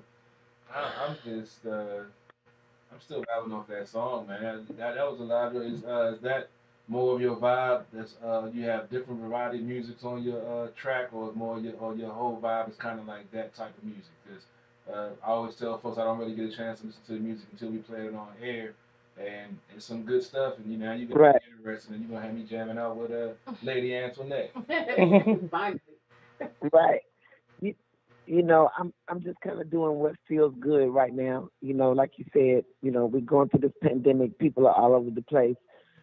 I'm just, I'm still vibing off that song, man. That was a lot of, is that more of your vibe? That's, you have different variety of musics on your track, or more your whole vibe is kind of like that type of music? Because I always tell folks I don't really get a chance to listen to the music until we play it on air, and it's some good stuff. And you gonna Right. be interested, and you gonna have me jamming out with Lady Antoinette. Finally. Right. I'm just kind of doing what feels good right now. Like you said, we're going through this pandemic. People are all over the place.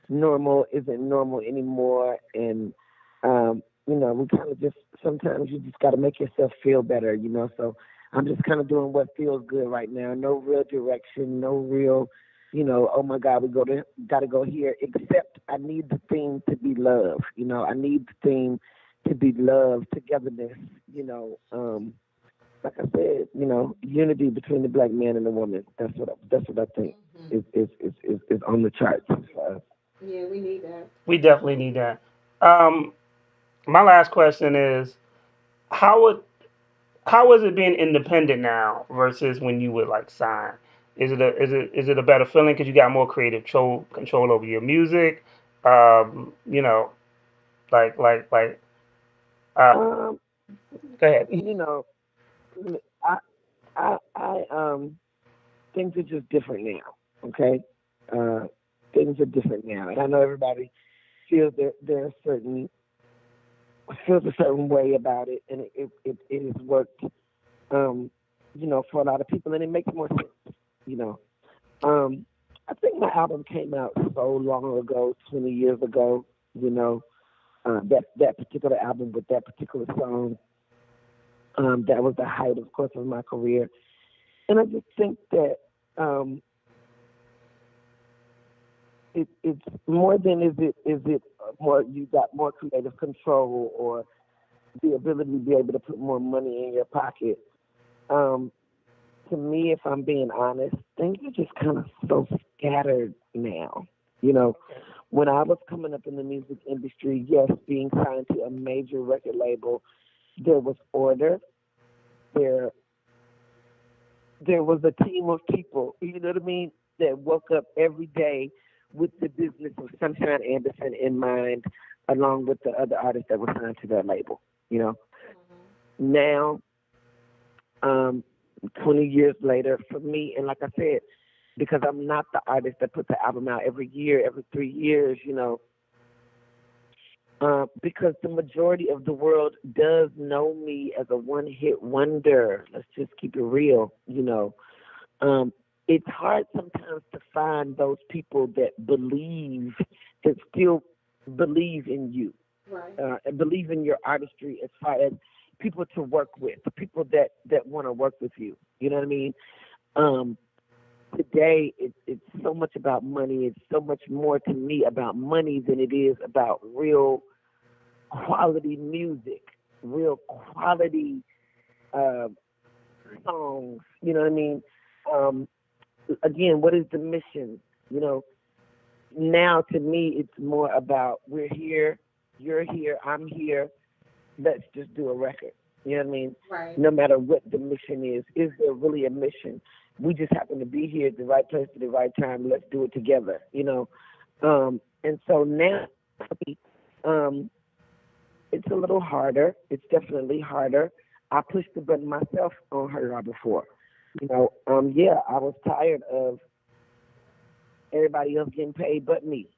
Normal isn't normal anymore, and we kind of just sometimes you just got to make yourself feel better. So I'm just kind of doing what feels good right now. No real direction, no real, oh my God, got to go here. Except I need the theme to be love. I need the theme to be love, togetherness. Like I said, unity between the black man and the woman. That's what I think is on the charts. Yeah, we need that. We definitely need that. Um, my last question is, how would how is it being independent now versus when you would like sign? Is it a better feeling because you got more creative control over your music? You know, like Um, go ahead. you know, I things are just different now. Okay, uh, things are different now, and I know everybody feels there are certain feels a certain way about it, and it has worked, um, for a lot of people, and it makes more sense. You know, I think my album came out so long ago, 20 years ago. You know, that particular album with that particular song, that was the height, of course, of my career, and I just think that. Um, it's more than is it more you got more creative control or the ability to be able to put more money in your pocket. Um, to me, if I'm being honest, things are just kind of so scattered now. You know, when I was coming up in the music industry, yes, being signed to a major record label, there was order. There there was a team of people, you know what I mean, that woke up every day with the business of Sunshine Anderson in mind, along with the other artists that were signed to that label. You know, now, um, 20 years later, for me, and like I said, because I'm not the artist that puts the album out every year, every 3 years, because the majority of the world does know me as a one-hit wonder. Let's just keep it real. Um, it's hard sometimes to find those people that still believe in you, Right. and believe in your artistry as far as people to work with, people that want to work with you. You know what I mean? Um, Today, it's so much about money. It's so much more to me about money than it is about real quality music, real quality uh, songs. You know what I mean? Um, Again, what is the mission? You know, now to me, it's more about we're here, you're here, I'm here. Let's just do a record. You know what I mean? Right. No matter what the mission is there really a mission? We just happen to be here at the right place at the right time. Let's do it together. And so now, um, it's a little harder. It's definitely harder. I pushed the button myself on her before. Yeah, I was tired of everybody else getting paid but me.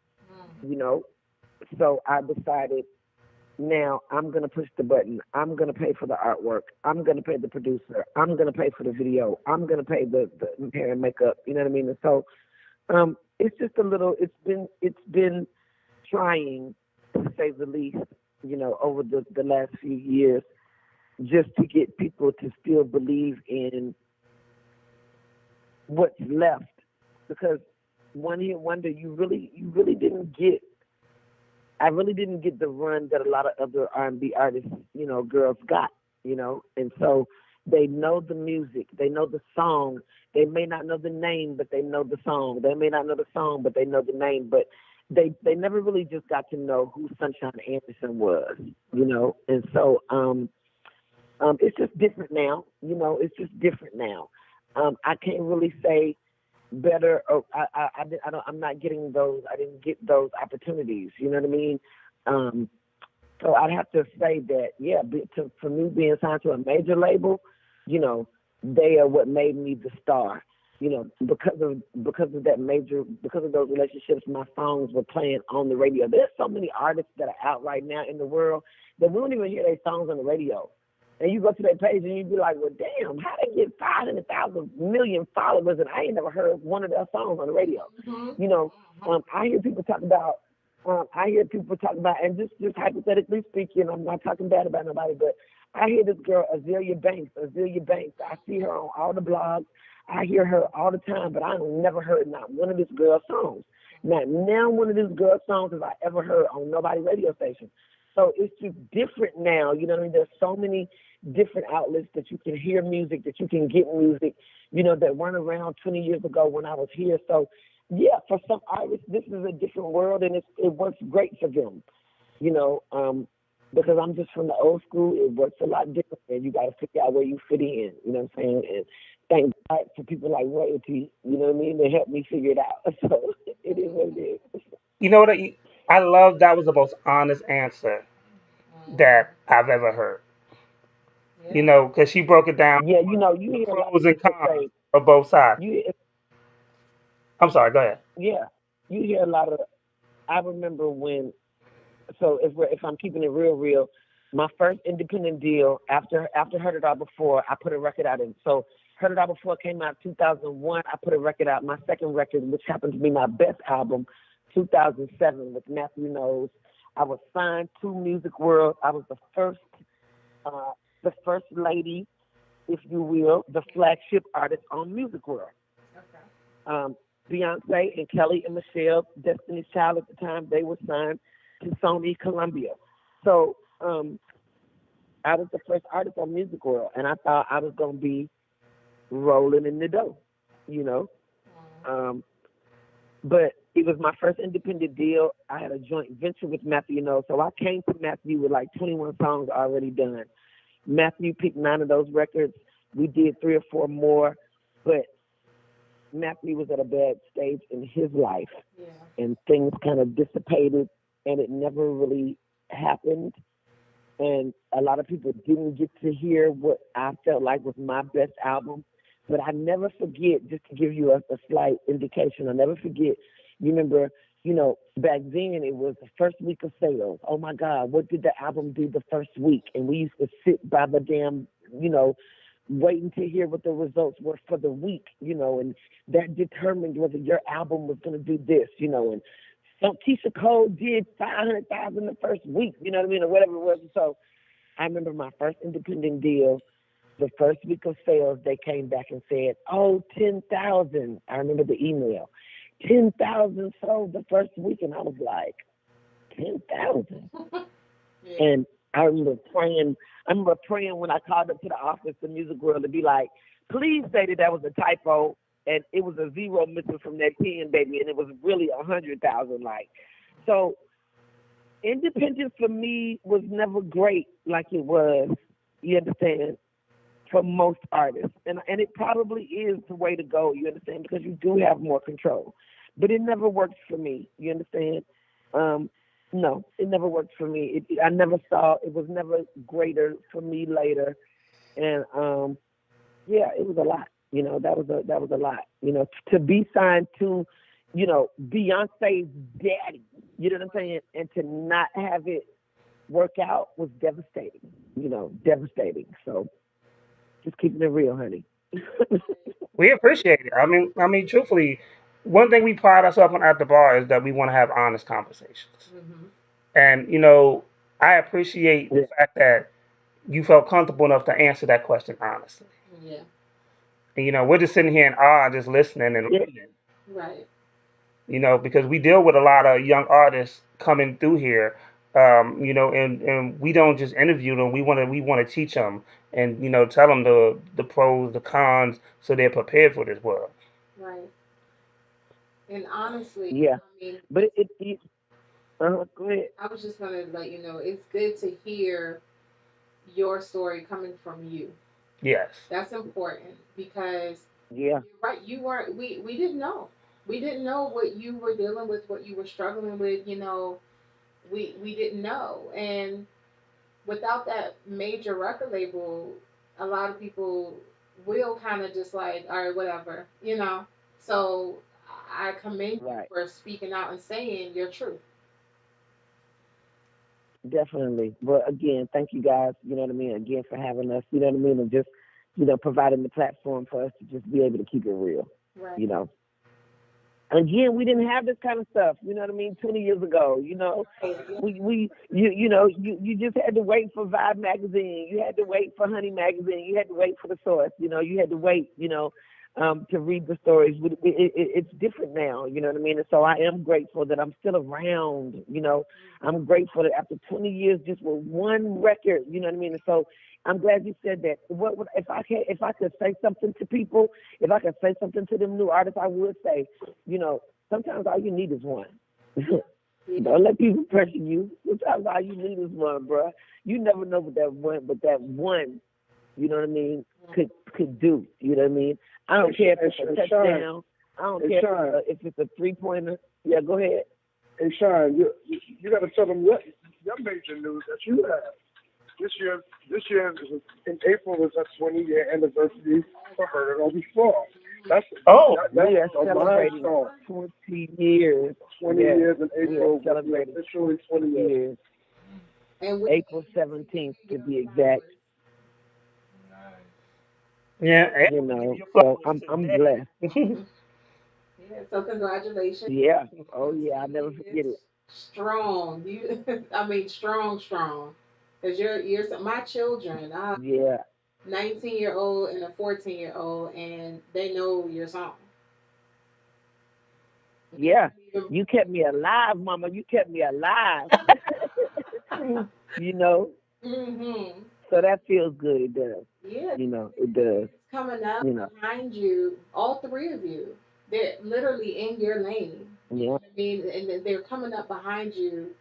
You know, so I decided now I'm gonna push the button. I'm gonna pay for the artwork. I'm gonna pay the producer. I'm gonna pay for the video. I'm gonna pay the hair and makeup. You know what I mean? And so it's just a little. It's been trying to say the least. Over the last few years, just to get people to still believe in what's left, because one hit wonder, you really didn't get. I really didn't get the run that a lot of other R&B artists, girls got. And so they know the music, they know the song. They may not know the name, but they know the song. They may not know the song, but they know the name. But they never really just got to know who Sunshine Anderson was. And so it's just different now. It's just different now. I can't really say better. I'm not getting those. I didn't get those opportunities. You know what I mean? So I'd have to say that, yeah, for me being signed to a major label, they are what made me the star. Because of that because of those relationships, my songs were playing on the radio. There's so many artists that are out right now in the world that we don't even hear their songs on the radio. And you go to their page and you be like, well, damn, how they get 500,000 million followers and I ain't never heard one of their songs on the radio. I hear people talk about, and just hypothetically speaking, I'm not talking bad about nobody, but I hear this girl, Azealia Banks, Azealia Banks. I see her on all the blogs. I hear her all the time, but I ain't never heard not one of this girl's songs. Not now one of this girl's songs have I ever heard on nobody radio station. So it's just different now. You know what I mean? There's so many different outlets that you can hear music, that you can get music, you know, that weren't around 20 years ago when I was here. So, yeah, for some artists, this is a different world, and it works great for them, you know, because I'm just from the old school. It works a lot different, and you got to figure out where you fit in, you know what I'm saying? And thank God for people like Royalty, you know what I mean, to help me figure it out. So it is what it is. You know what? I love that was the most honest answer that I've ever heard. Yeah. You know, because she broke it down, Yeah, you know, you the hear a lot pros of and people cons say, of both sides. you, I'm sorry. Go ahead. yeah, you hear a lot of, I remember when, so if I'm keeping it real, my first independent deal after Heard It All Before, I put a record out in. So Heard It All Before came out in 2001. I put a record out, my second record, which happened to be my best album, 2007 with Matthew Knowles. I was signed to Music World. I was the first lady, if you will, the flagship artist on Music World. Okay. Beyonce and Kelly and Michelle, Destiny's Child at the time, they were signed to Sony Columbia. So I was the first artist on Music World, and I thought I was going to be rolling in the dough, you know. But it was my first independent deal. I had a joint venture with Matthew Knowles, so I came to Matthew with like 21 songs already done. Matthew picked 9 of those records. We did 3 or 4 more, but Matthew was at a bad stage in his life, and things kind of dissipated, and it never really happened. And a lot of people didn't get to hear what I felt like was my best album. But I never forget, just to give you a slight indication, I never forget, you remember, you know, back then it was the first week of sales. Oh my God, what did the album do the first week? And we used to sit by the damn, you know, waiting to hear what the results were for the week, you know, and that determined whether your album was going to do this, you know, and so Keisha Cole did 500,000 the first week, you know what I mean, or whatever it was. So I remember my first independent deal, the first week of sales, they came back and said, 10,000. I remember the email. 10,000 sold the first week, and I was like, 10,000? Yeah. And I remember praying when I called up to the office of Music World to be like, please say that was a typo, and it was a 0 missing from that 10, baby, and it was really 100,000. Like, so independence for me was never great like it was, you understand, for most artists. And it probably is the way to go, you understand, because you do have more control. But it never worked for me, you understand? No, it never worked for me. I never saw, it was never greater for me later. And yeah, it was a lot. You know, that was a lot. You know, to be signed to, you know, Beyonce's daddy, you know what I'm saying? And to not have it work out was devastating, you know, devastating. So just keeping it real, honey. We appreciate it. I mean, truthfully, one thing we pride ourselves on at the bar is that we want to have honest conversations. Mm-hmm. And you know, I appreciate the fact that you felt comfortable enough to answer that question honestly. Yeah. And, you know, we're just sitting here in awe, just listening and learning. Right. You know, because we deal with a lot of young artists coming through here. You know, and we don't just interview them. We want to teach them and, you know, tell them the pros, the cons, so they're prepared for this world. Right. And honestly, Yeah. I mean, But go ahead. I was just gonna let you know it's good to hear your story coming from you. Yes. That's important because Yeah. you're right. You weren't. We didn't know. We didn't know what you were dealing with, what you were struggling with. You know, we didn't know. And without that major record label, a lot of people will kind of just like, all right, whatever. You know. So I commend you Right. for speaking out and saying your truth. Definitely. But again, thank you guys, you know what I mean, again for having us, you know what I mean, and just, you know, providing the platform for us to just be able to keep it real. Right. You know. Again, we didn't have this kind of stuff. You know what I mean? 20 years ago. Right, yeah. You just had to wait for Vibe magazine. You had to wait for Honey magazine. You had to wait for the Source. You had to wait. To read the stories. It's different now. You know what I mean? And so I am grateful that I'm still around. I'm grateful that after 20 years, just with one record. You know what I mean? And so I'm glad you said that. If I could say something to people, if I could say something to them new artists, I would say, sometimes all you need is one. Yeah. Don't let people pressure you. Sometimes all you need is one, bruh. You never know what that one, but that one, you know what I mean, could do. You know what I mean? I don't care if it's a touchdown. I don't care if it's a 3-pointer. Yeah, go ahead. Hey, Sean, you got to tell them your major news that you have. This year in April is a 20-year anniversary for Heard It All Before. That's Oh, We are a celebrating milestone. 20 years. 20 Yes, years in we are April, celebrating officially 20 20 years. years. And we April 17th to be exact. yeah. And You I'm gonna give know, you so flowers I'm today. blessed. yeah, so congratulations. Yeah. Oh yeah, I'll 20 never forget years it. strong. You I mean strong, strong. Cause you're my children, 19-year-old and a 14-year-old, and they know your song. They Yeah. don't You kept me alive, Mama. You kept me alive. you know. even So that feels good. It does. Yeah, It does. it's coming up You know. behind you, all three of you. They're literally in your lane. You know Yeah. what I mean? And they're coming up behind you,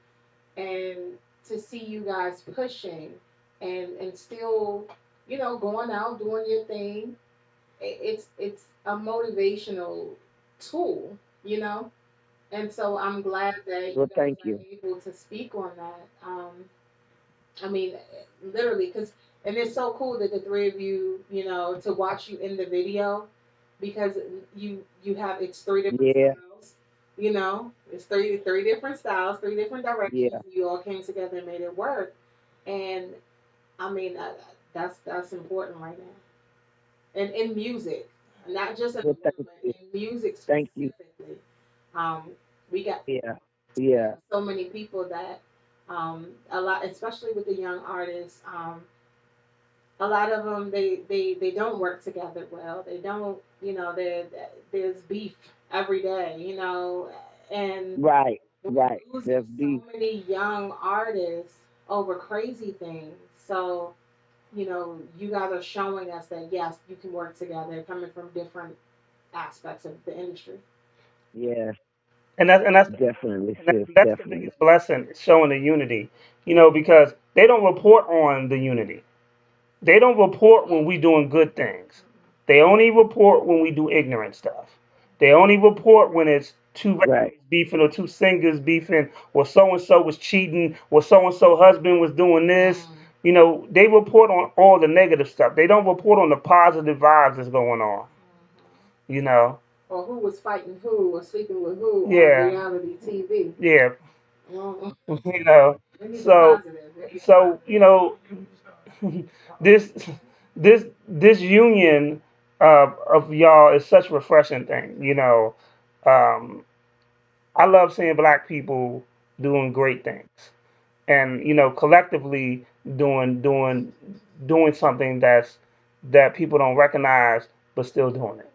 and to see you guys pushing and still, going out doing your thing. It's a motivational tool, you know. And so I'm glad that you Well, guys thank are you. able to speak on that. I mean, literally, because and it's so cool that the three of you, to watch you in the video, because you have it's three different Yeah. styles. It's three different styles, three different directions. Yeah. You all came together and made it work, and I mean that's important right now. And in music, not just in the Well, world, thank but you. in music Thank you. specifically. Um, we got Yeah. we Yeah. have so many people that a lot, especially with the young artists. A lot of them they don't work together well. They don't, there's beef every day, and Right. we're Right. losing There's so beef. many young artists over crazy things. So, you guys are showing us that yes, you can work together, coming from different aspects of the industry. Yeah. And that's Definitely, and sis. that's the Definitely. biggest blessing, is showing the unity. Because they don't report on the unity. They don't report when we doing good things. They only report when we do ignorant stuff. They only report when it's two Right. rappers beefing or two singers beefing, or so and so was cheating, or so and so husband was doing this. Mm. They report on all the negative stuff. They don't report on the positive vibes that's going on. You know, Or who was fighting who or sleeping with who on yeah, reality TV. yeah, Well, you know. we need the So, positive. We need the so positive. this this union of y'all is such a refreshing thing. Um, I love seeing black people doing great things, and collectively doing something that people don't recognize, but still doing it.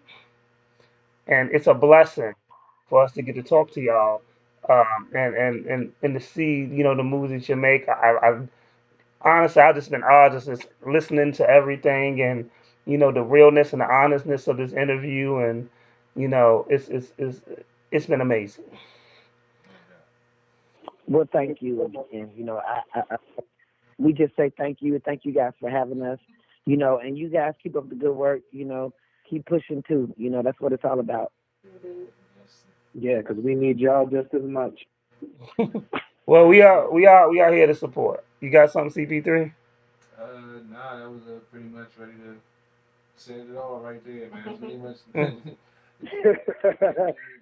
And it's a blessing for us to get to talk to y'all, and to see the moves that you make. I honestly, I've just been just listening to everything, and the realness and the honestness of this interview, and it's been amazing. Well, thank you again. We just say thank you. Thank you guys for having us. And you guys keep up the good work. Keep pushing too. That's what it's all about. Indeed. Yeah, because we need y'all just as much. Well, we are here to support. You got something, CP3? Nah, that was pretty much ready to send it all right there, man. Pretty much.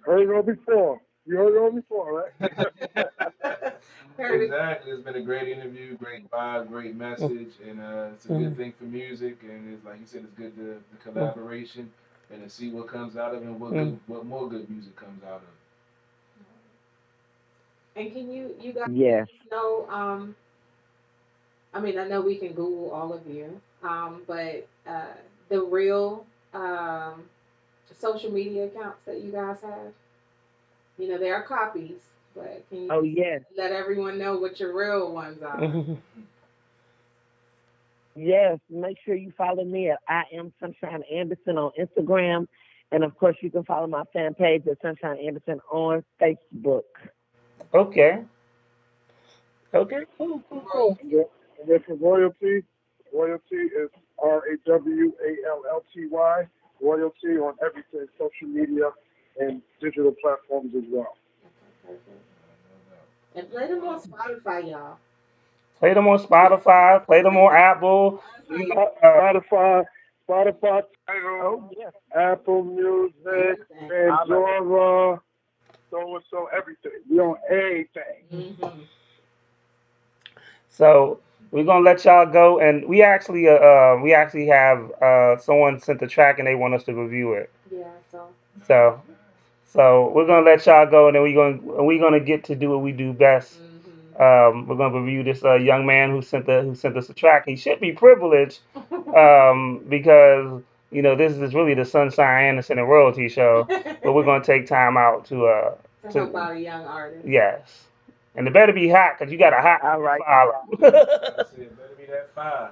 Heard it all before. You heard it all before, right? Heard it. Exactly. It's been a great interview, great vibe, great message, and it's a good thing for music. And it's like you said, it's good the collaboration. and to see what comes out of it and what more good music comes out of it. And can you guys Yes. know? I mean, I know we can Google all of you, but the real social media accounts that you guys have. You know, there are copies, but can you Oh, yes. let everyone know what your real ones are? Yes. Make sure you follow me at I am Sunshine Anderson on Instagram. And of course, you can follow my fan page at Sunshine Anderson on Facebook. Okay. Okay. Cool. And then for royalty is RAWALLTY. Royalty on everything, social media and digital platforms as well. Perfect. And play them on Spotify, y'all. Play them on Spotify. Play them on Apple. You know, Spotify, Oh, Tidal, yes. Apple Music, Pandora, so everything. We on everything. Mm-hmm. so we're gonna let y'all go, and we actually have someone sent the track and they want us to review it. Yeah, so. So we're gonna let y'all go, and then we're gonna get to do what we do best. We're gonna review this young man who sent us a track. He should be privileged because this is really the Sunshine Anderson and Royalty show, but we're gonna take time out to help out a young artist. yes, and it better be hot because you got a hot All right. follow. I said, it better be that fire.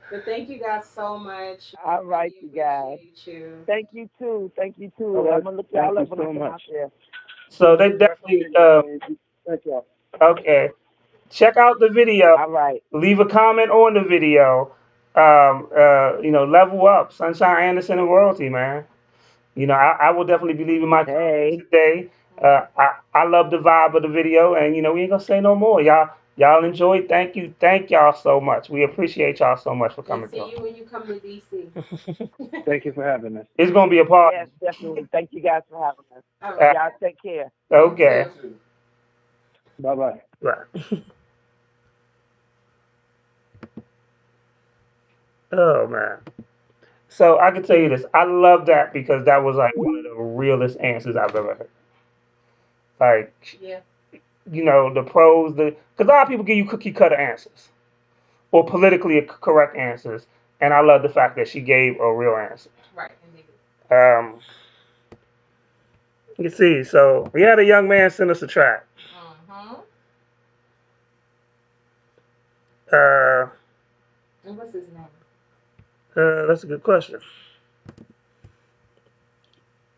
But thank you guys so much. All right, We you guys. appreciate you. Thank you, too. All right. I'm going to look y'all Thank up you when I so come out much. there. So they definitely Thank y'all. okay. Check out the video. All right. Leave a comment on the video. Level up, Sunshine Anderson and Royalty, man. I will definitely be leaving my comment Hey. today. I love the vibe of the video, and we ain't gonna say no more. Y'all enjoy. Thank y'all so much. We appreciate y'all so much for And coming see through. you when you come to DC. Thank you for having us. It's gonna be a party. Yes, definitely. Thank you guys for having us. All right. Y'all take care. Okay. Bye-bye. Right. Oh man. So I can tell you this. I love that because that was like one of the realest answers I've ever heard. Like, Yeah. the pros, because a lot of people give you cookie cutter answers or politically correct answers, and I love the fact that she gave a real answer. Right. Indeed. You see, so we had a young man send us a track. And what's his name? That's a good question.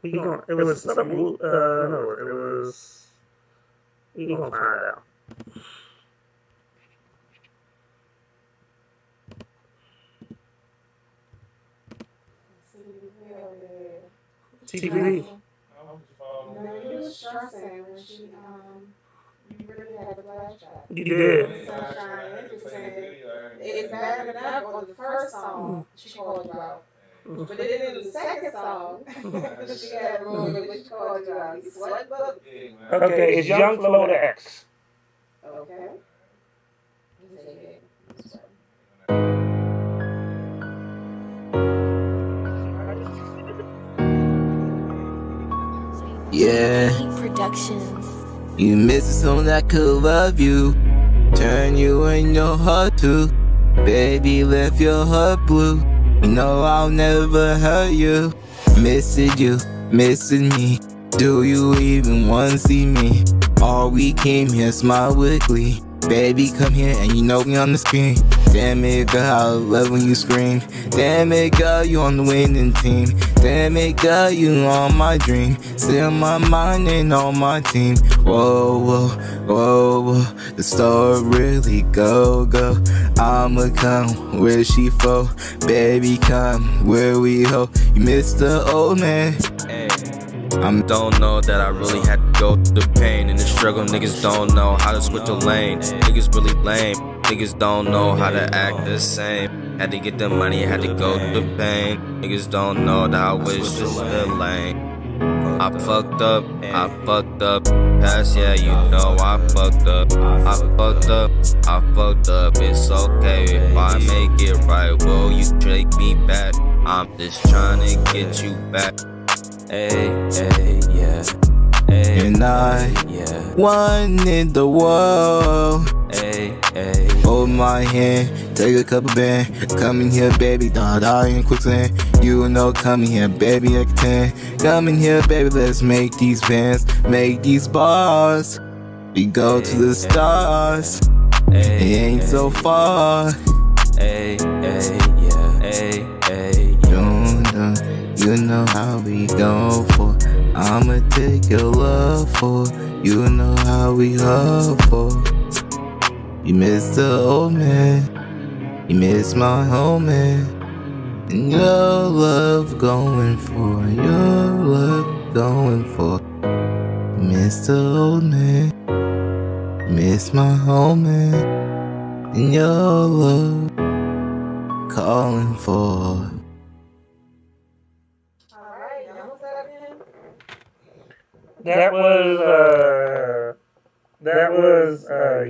It was something. No, it was. We gonna find out. TVD. No, you was stressing when she you really had the flashback. You did. Sunshine Anderson. It's bad enough on the first song she called you out. But then in the second song, she had a moment when she called you out. You sweat book. Okay, it's Young Flo the X. Okay. Yeah. Productions. You missing someone that could love you, turn you in your heart to. Baby, left your heart blue. You know I'll never hurt you. Missing you, missing me. Do you even wanna see me? All we came here, smile weekly. Baby, come here and you know me on the screen. Damn it, girl, I love when you scream. Damn it, girl, you on the winning team. Damn it, girl, you on my dream. Still my mind and on my team. Whoa, whoa, whoa, whoa. The story really go. I'ma come where she for. Baby, come where we ho. You miss the old man. Hey. I don't know that I really had to go through the pain and the struggle. Niggas don't know how to switch a lane. Niggas really lame. Niggas don't know how to act the same. Had to get the money, had to go through the pain. Niggas don't know that I wish this the lane. I fucked up. Past, yeah, you know I fucked up. I fucked up. It's okay if I make it right. Will you take me back? I'm just trying to get you back. Hey, hey, yeah. Hey, and I wanted the world. Hey, hey. Hold my hand, take a couple band. Come in here, baby, die in quicksand. You know, come in here, baby, I can. Come in here, baby, let's make these bands, make these bars. We go to the stars. It ain't so far. Hey, hey, yeah. Hey, hey, you know how we go for. I'ma take your love for. You know how we hug for. You miss the old man. You miss my home man. And your love going for. Your love going for. You miss the old man. You miss my home man. And your love calling for. Alright, now who's that again? That was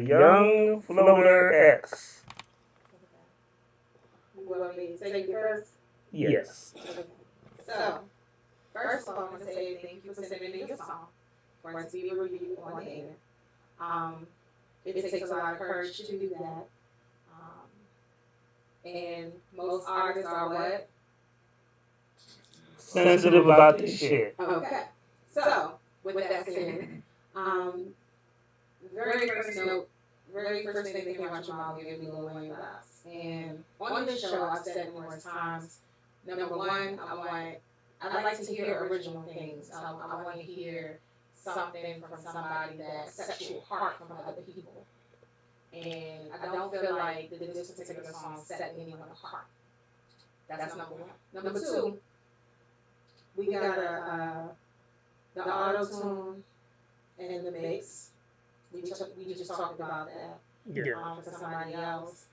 Young Floater X. You want me to take it first? Yes. Okay. So, first of all, I'm going to say thank you for sending in your song for it to be reviewed on the air. It takes a lot of courage to do that. And most artists are what? Sensitive about this shit. Okay. So, with that said, very first note, very first thing that came out your mouth gave me Lil Wayne vibes. And on this show, I've said numerous times, number one, I'd like to hear original things. I want to hear something from somebody that sets you apart from other people. And I don't feel like this particular song set anyone apart. That's number one. Number two, we got the auto tune and the mix. We just talked about that. Yeah. For somebody else,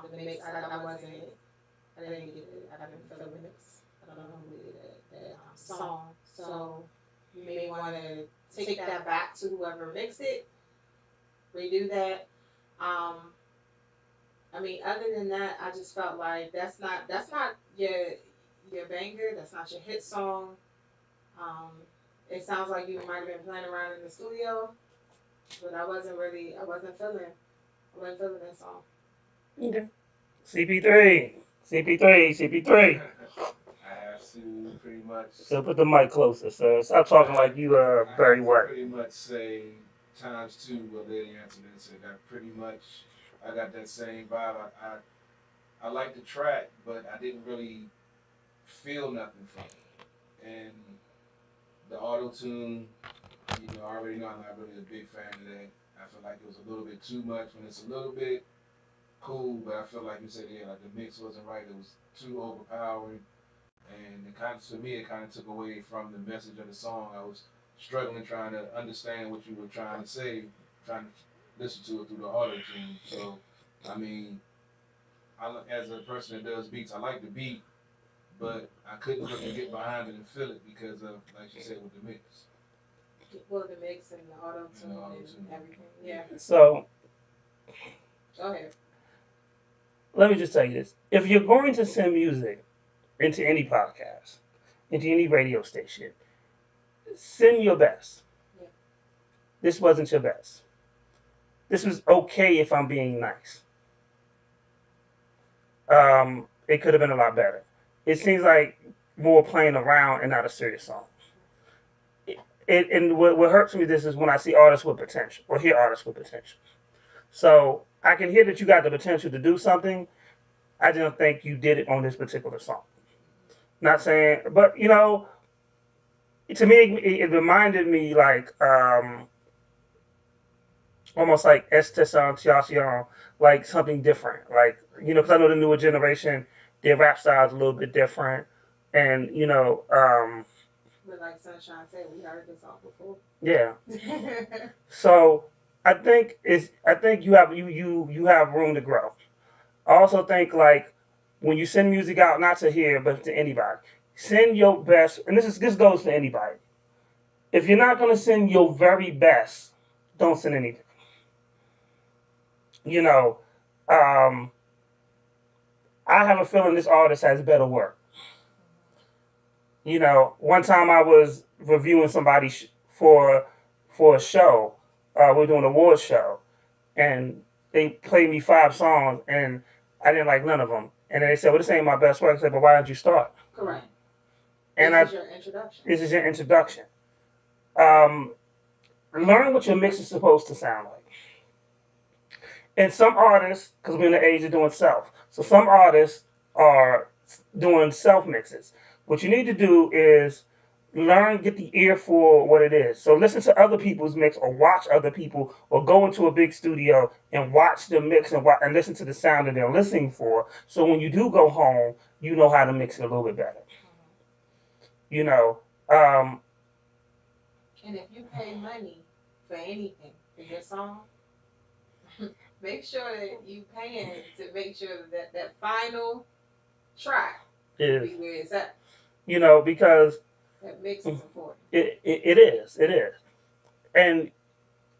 the mix I didn't get it. I didn't feel the mix. I don't know who did that song. So you may want to take that back to whoever mixed it, redo that. Um, I mean, other than that, I just felt like that's not your banger. That's not your hit song. Um, it sounds like you might have been playing around in the studio, but I wasn't feeling that song. Okay. CP3. I have to pretty much. So put the mic closer, sir. Stop talking like you very white. Pretty much say times two what Lady Anthony said. I got that same vibe. I like the track, but I didn't really feel nothing from it. And the auto tune, I already know I'm not really a big fan of that. I feel like it was a little bit too much when it's a little bit cool, but I feel like you said, yeah, like the mix wasn't right. It was too overpowering. And to me, it kind of took away from the message of the song. I was struggling trying to understand what you were trying to say, trying to listen to it through the auto tune. So, I mean, as a person that does beats, I like the beat, but I couldn't really get behind it and feel it because of, like you said, with the mix. Well, the mix and the auto tune and everything. Yeah. So Go ahead. let me just tell you this: if you're going to send music into any podcast, into any radio station, send your best. Yeah. This wasn't your best. This was okay if I'm being nice. It could have been a lot better. It seems like more playing around and not a serious song. And what hurts me this is when I see artists with potential or hear artists with potential. So I can hear that you got the potential to do something. I don't think you did it on this particular song. Not saying, but to me, it reminded me like almost like Estacion, like something different. Like, because I know the newer generation, their rap style is a little bit different. And, But like Sunshine said, we heard this all before. yeah. So I think you have room to grow. I also think like when you send music out, not to here, but to anybody, send your best. And this goes to anybody. If you're not gonna send your very best, don't send anything. You know, um, I have a feeling this artist has better work. You know, one time I was reviewing somebody for a show. We're doing an award show, and they played me 5 songs, and I didn't like none of them. And then they said, "Well, this ain't my best work." I said, "But why didn't you start?" Correct. And This is your introduction. this is your introduction. Um, Learn what your mix is supposed to sound like. And some artists, because we're in the age of doing self, so some artists are doing self mixes. What you need to do is learn, get the ear for what it is. So listen to other people's mix, or watch other people, or go into a big studio and watch them mix and listen to the sound that they're listening for. So when you do go home, you know how to mix it a little bit better. You know, um, And if you pay money for anything for your song, make sure that you paying to make sure that that final track will is be where it's at. because That mix is important. it is, and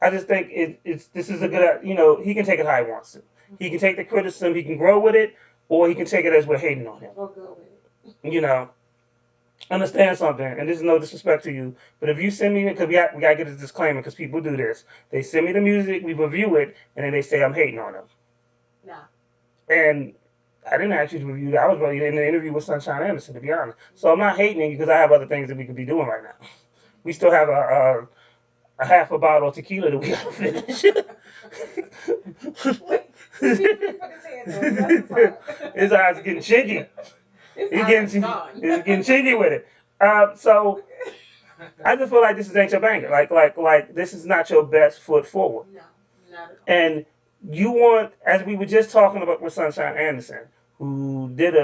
I just think it's this is a good, he can take it how he wants to. He can take the criticism, he can grow with it, or he can take it as we're hating on him. Or go with it. You know, understand something, and this is no disrespect to you, but if you send me, because we got to get a disclaimer, because people do this. They send me the music, we review it, and then they say I'm hating on them. Nah. And I didn't ask you to review that. I was really in the interview with Sunshine Anderson, to be honest. So I'm not hating you because I have other things that we could be doing right now. We still have a half a bottle of tequila that we gotta finish. His eyes are getting cheeky. He's getting cheeky with it. So I just feel like this ain't your banger. Like this is not your best foot forward. No, not at all. And you want, as we were just talking about with Sunshine Anderson, who did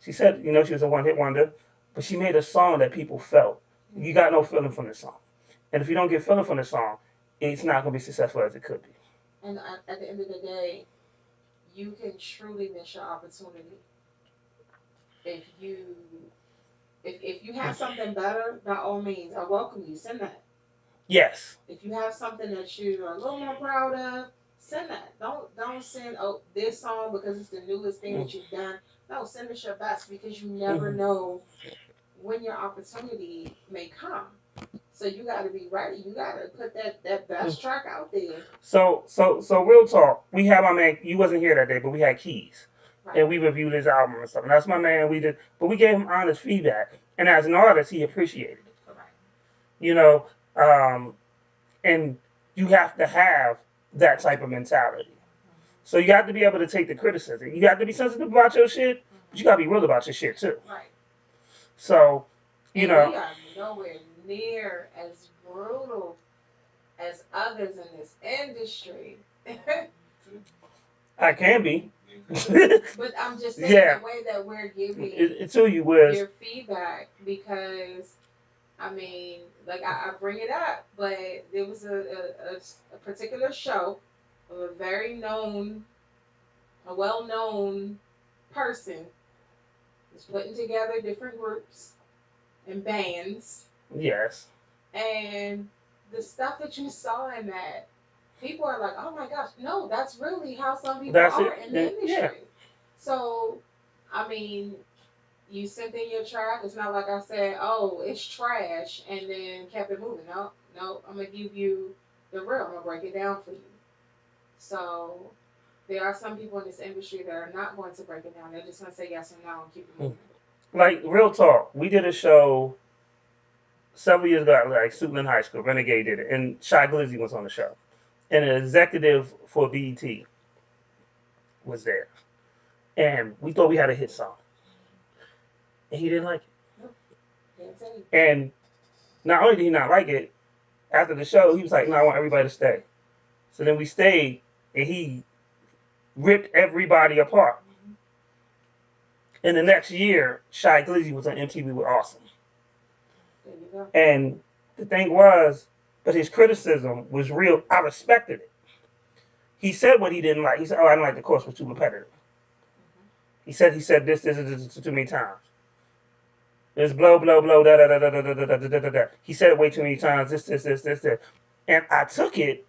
she said, she was a one-hit wonder, but she made a song that people felt. You got no feeling from the song. And if you don't get feeling from the song, it's not going to be successful as it could be. And at the end of the day, you can truly miss your opportunity if you have something better. By all means, I welcome you. Send that. Yes. If you have something that you are a little more proud of, send that. Don't send this song because it's the newest thing that you've done. No, send us your best because you never know when your opportunity may come. So you got to be ready. You got to put that best track out there. So real talk. We had my man. You wasn't here that day, but we had Keys, Right. and we reviewed his album and stuff. And that's my man. We did, but we gave him honest feedback. And as an artist, he appreciated it. Correct. You know, and you have to have that type of mentality. So you have to be able to take the criticism. You have to be sensitive about your shit, but you got to be real about your shit too. Right. So, we are nowhere near as brutal as others in this industry. I can be. But I'm just saying the way that we're giving it to you was your feedback, because I mean, like I bring it up, but there was a particular show of a well-known person who's putting together different groups and bands. Yes. And the stuff that you saw in that, people are like, oh my gosh, no, that's really how some people are in the industry. Yeah. So, I mean, you sent in your track. It's not like I said, oh, it's trash, and then kept it moving. No, I'm going to give you the real. I'm going to break it down for you. So, there are some people in this industry that are not going to break it down. They're just going to say yes and no and keep it moving. Like, real talk. We did a show several years ago, like Suitland High School. Renegade did it, and Shy Glizzy was on the show, and an executive for BET was there, and we thought we had a hit song, and he didn't like it. And not only did he not like it, after the show, he was like, "No, I want everybody to stay." So then we stayed, and he ripped everybody apart. And the next year, Shy Glizzy was on MTV with Awesome. And the thing was, but his criticism was real. I respected it. He said what he didn't like. He said, "Oh, I didn't like the chorus was too repetitive." He said this too many times. There's blow, blow, blow, da da da da da da da da da da. He said it way too many times. This. And I took it.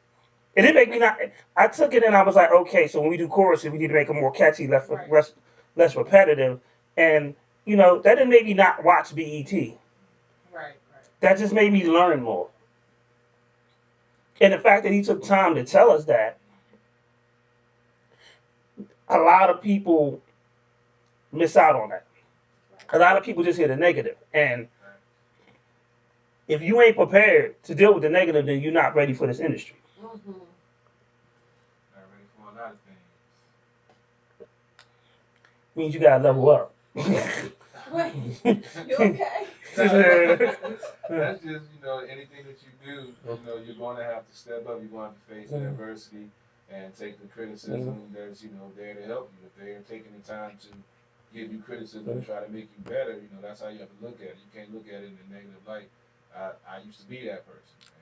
It didn't make me not. I took it and I was like, okay, so when we do choruses, we need to make them more catchy, less repetitive. And that didn't make me not watch BET. Right. That just made me learn more. And the fact that he took time to tell us that, a lot of people miss out on that. A lot of people just hear the negative. And if you ain't prepared to deal with the negative, then you're not ready for this industry. Mm-hmm. Not ready for a lot of things. Means you gotta level up. Wait, you okay? That's just, anything that you do, you're going to have to step up. You're going to have to face adversity and take the criticism that's, there to help you. If they're taking the time to give you criticism and try to make you better, that's how you have to look at it. You can't look at it in a negative light. I used to be that person, and,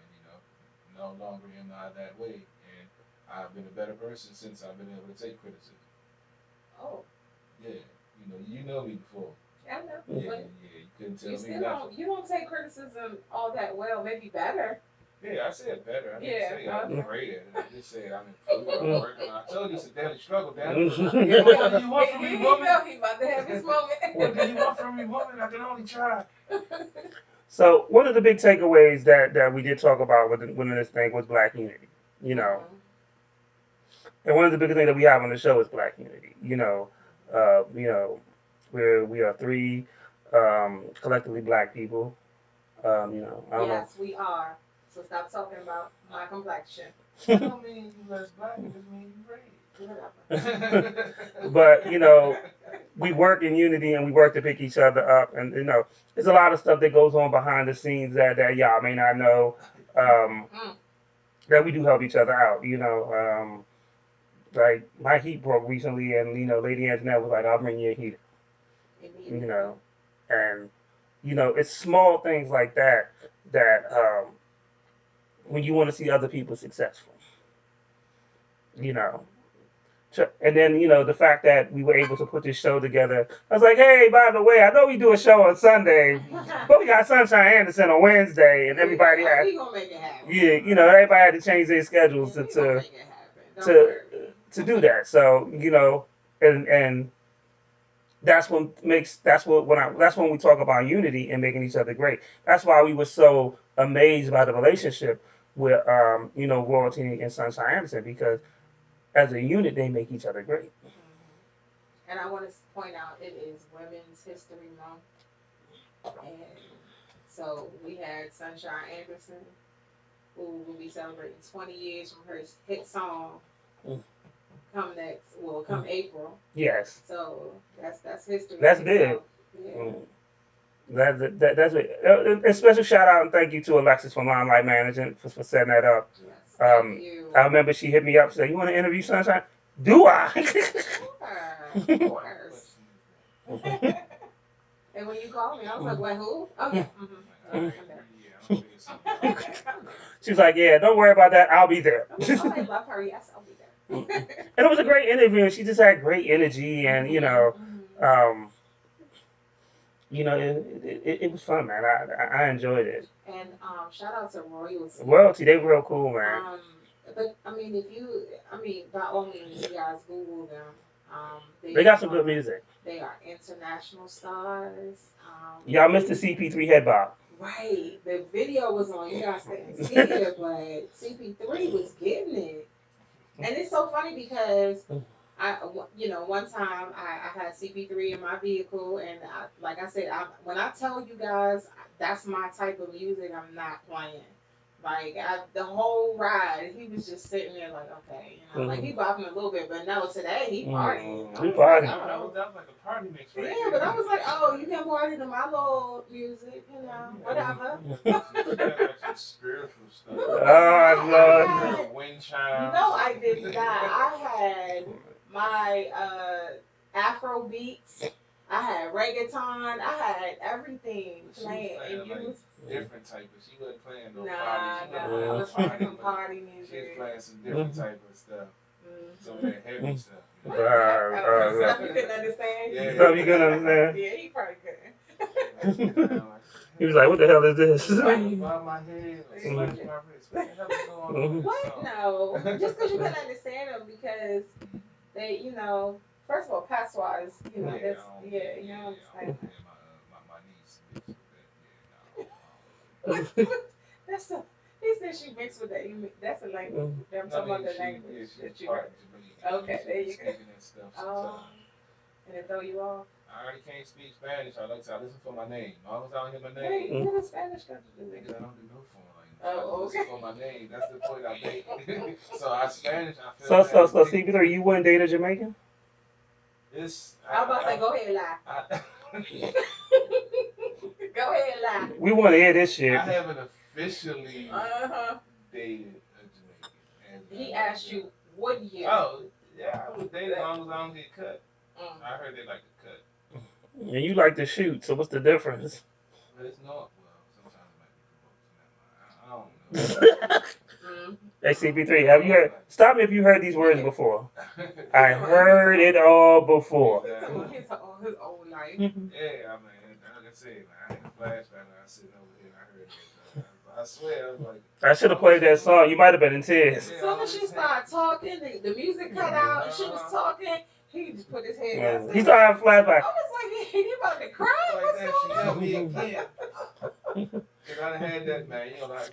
no longer am I that way. And I've been a better person since I've been able to take criticism. Oh. Yeah. You know me before. I know. Yeah, you couldn't tell me nothing. You don't take criticism all that well, maybe better. Yeah, I said better. I didn't say I'm great at it. I just said I'm improving. I'm working on it. I told you it's a daily struggle, damn it. What do you want from me, woman? He about to have his moment. What do you want from me, woman? I can only try. So one of the big takeaways that we did talk about within this thing was Black unity. And one of the biggest things that we have on the show is Black unity. We are three collectively Black people. I don't know. We are. So stop talking about my complexion. That don't mean you less Black. It just means you Whatever. But we work in unity and we work to pick each other up. And there's a lot of stuff that goes on behind the scenes that y'all may not know. That we do help each other out. Like my heat broke recently, and Lady Antoinette was like, "I'll bring you a heater." And it's small things like that when you want to see other people successful. And then the fact that we were able to put this show together. I was like, "Hey, by the way, I know we do a show on Sunday, but we got Sunshine Anderson on Wednesday, and everybody had we gonna make it happen. everybody had to change their schedules to do that. So and that's when we talk about unity and making each other great. That's why we were so amazed by the relationship with Rawallty and Sunshine Anderson, because as a unit they make each other great. And I want to point out it is Women's History Month, and so we had Sunshine Anderson, who will be celebrating 20 years from her hit song. Come April. Yes. So that's history. That's big. Yeah. That's it. A special shout out and thank you to Alexis from Limelight Management for setting that up. Yes, thank you. I remember she hit me up and said, "You want to interview Sunshine?" Do I? Of course. And when you called me, I was like, "Wait, who?" Oh yeah. She was like, "Yeah, don't worry about that. I'll be there." I love her. Yes, I'll be there. And it was a great interview, and she just had great energy, and it was fun, man. I enjoyed it. And shout out to Royalty, they real cool, man. But by all means, you guys Google them. They got some good music. They are international stars. Y'all missed the CP3 head bob. Right. The video was on. You guys couldn't see it, but CP3 was getting it. And it's so funny because one time I had CP3 in my vehicle, and like I said, when I tell you guys that's my type of music, I'm not playing. Like the whole ride, he was just sitting there like, okay, like he bopping a little bit, but no, today he partying. He partying. That was like a party mix, right? Yeah, but I was like, oh, you can party to my little music, whatever. Spiritual stuff. Oh, Lord. Wind chimes. No, I did not. I had my Afro beats. I had reggaeton. I had everything playing. And you was different type of. She wasn't playing no party. I was playing some party music. She was playing some different type of stuff. Some of that heavy stuff. Stuff you couldn't understand. Yeah. Stuff you couldn't understand. Yeah, he probably couldn't. He was like, "What the hell is this?" Above my head, my wrist. What the hell is going on? What? No, just because you couldn't understand them, because they, first of all, patois is, you know, Yeah, that's, I don't, yeah, you yeah, know, I it's don't, like, yeah, my niece mixed with that. Yeah, no, that's a, he said she mixed with that. That's a language. I'm I talking about mean, the she, language yeah, she's that you part heard. Jamaican. Okay, She there be you go. speaking that stuff Oh, sometimes. and it throw you off. I already can't speak Spanish. I like to listen for my name. As long as I don't hear my Wait, name, what does Spanish got to do with niggas, it? I don't do no foreign language. I just Oh, listen okay. for my name. That's the point I make. So I Spanish, I feel So bad. CP3, you wouldn't date a Jamaican? It's I was about to say, go ahead, lie. Go ahead, lie. We want to hear this shit. I haven't officially Uh-huh. dated a Jamaican. He asked you what year. Oh, yeah, I would date as long as I don't get cut. Mm. I heard they like to cut. And you like to shoot, so what's the difference? But it's not, well, sometimes it might be provoked. I don't know. Hey, CP3, have you heard? Stop me if you heard these words before. I heard it all before. Exactly. His old life. Yeah, I mean, like I said, man, I had a flashback when I was sitting over here and I heard that. I swear, I was like, I should have played that song. You might have been in tears. As soon as she started talking, the music cut out, and she was talking, he just put his head down. He started having flashback. I was like, you about to cry? like that, she got me again. Cause I had that, man, you know, cause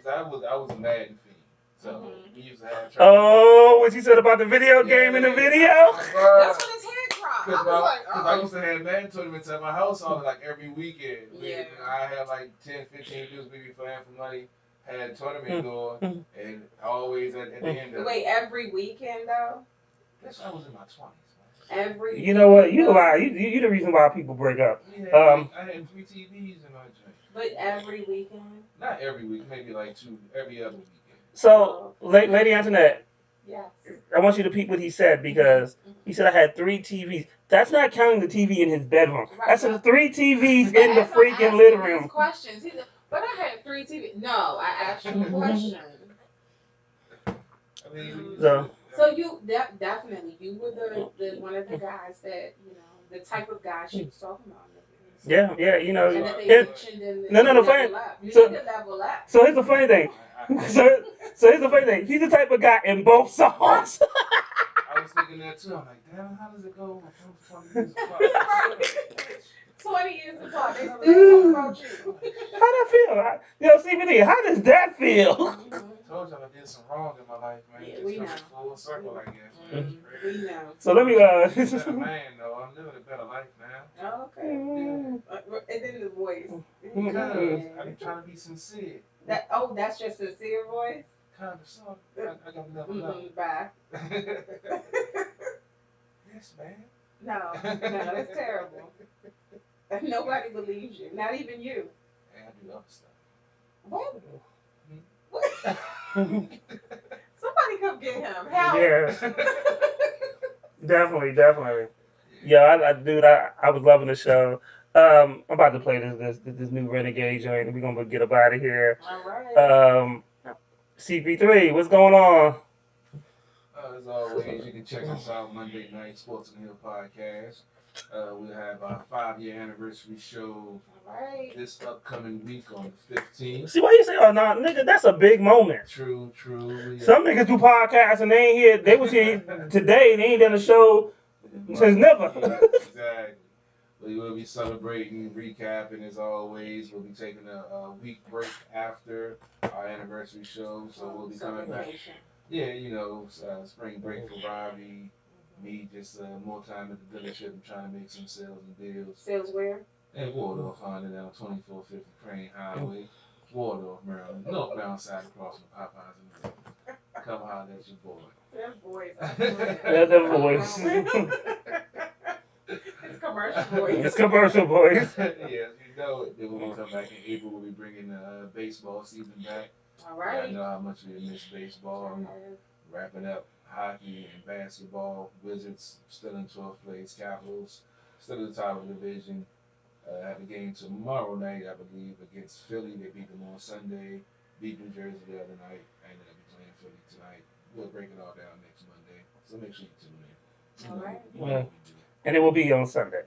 I was a Madden fiend. So we used to have. Oh, what you said about the video game in the video? That's when his head dropped. I was like, Cause I used to have Madden tournaments at my house on like every weekend. Yeah. I had like 10, 15 dudes we be playing for money. Had a tournament going, and always at the end of Wait, every weekend though? Guess I was in my 20s, Every You know what? You weekend, lie. You the reason why people break up. I had 3 TVs in my joint. But every weekend? Not every week, maybe like 2 every other weekend. So, Lady Antoinette, Yes. I want you to peep what he said because he said I had 3 TVs. That's not counting the TV in his bedroom. That's the 3 TVs in the freaking living room. Questions. He said, but I had 3 TVs. No, I asked you a question. I mean, so you definitely you were the one of the guys that the type of guy she was talking about. Yeah, you know. And that they mentioned in the No, funny. level up. You need to level up. So here's the funny thing. So here's the funny thing. He's the type of guy in both songs. I was thinking that too. I'm like, damn, how does it go from 20 years apart? 20 years apart. They still talking about you. How that feel? CBD, how does that feel? Told y'all I did some wrong in my life, man. Yeah, Just we coming know. full circle, I guess. We know. So let me I'm a better man, though. I'm living a better life now. Oh, okay. Yeah. And then the voice. Because I'm trying to be sincere. That's your sincere voice? Kind of, sort of. I got to level up. Bye. Yes, man. No, that's terrible. Nobody believes you. Not even you. And I do other stuff. What? Somebody come get him. Help. Yeah. Definitely. Yeah, dude, I was loving the show. I'm about to play this new Renegade joint, and we're gonna get up out of here. All right. CP3, what's going on? As always, you can check us out Monday night Sports and Hill podcast. We'll have our 5-year anniversary show this upcoming week on the 15th. See why you say, oh no, nigga, that's a big moment. True. Some niggas do podcasts and they ain't here. They was here today. They ain't done a show since never. Exactly. We will be celebrating, recapping as always. We'll be taking a week break after our anniversary show, so we'll be coming back. Yeah, spring break for Robbie. Me, just more time at the dealership and trying to make some sales and deals. Sales where? At Waldorf, Honda, down 2450 Crane Highway, Waldorf, Maryland, northbound side across from Popeyes and Maryland. Come holler at your boy. That voice. That voice. It's commercial voice. Yes, you know it. Then when we come back in April, we'll be bringing the baseball season back. All right. I know how much we miss baseball. Wrapping up hockey and basketball. Wizards still in 12th place. Capitals still at the top of the division. Have a game tomorrow night, I believe, against Philly. They beat them on Sunday. Beat New Jersey the other night, and they'll be playing Philly tonight. We'll break it all down next Monday, so make sure you tune in. All right. Yeah. And it will be on Sunday.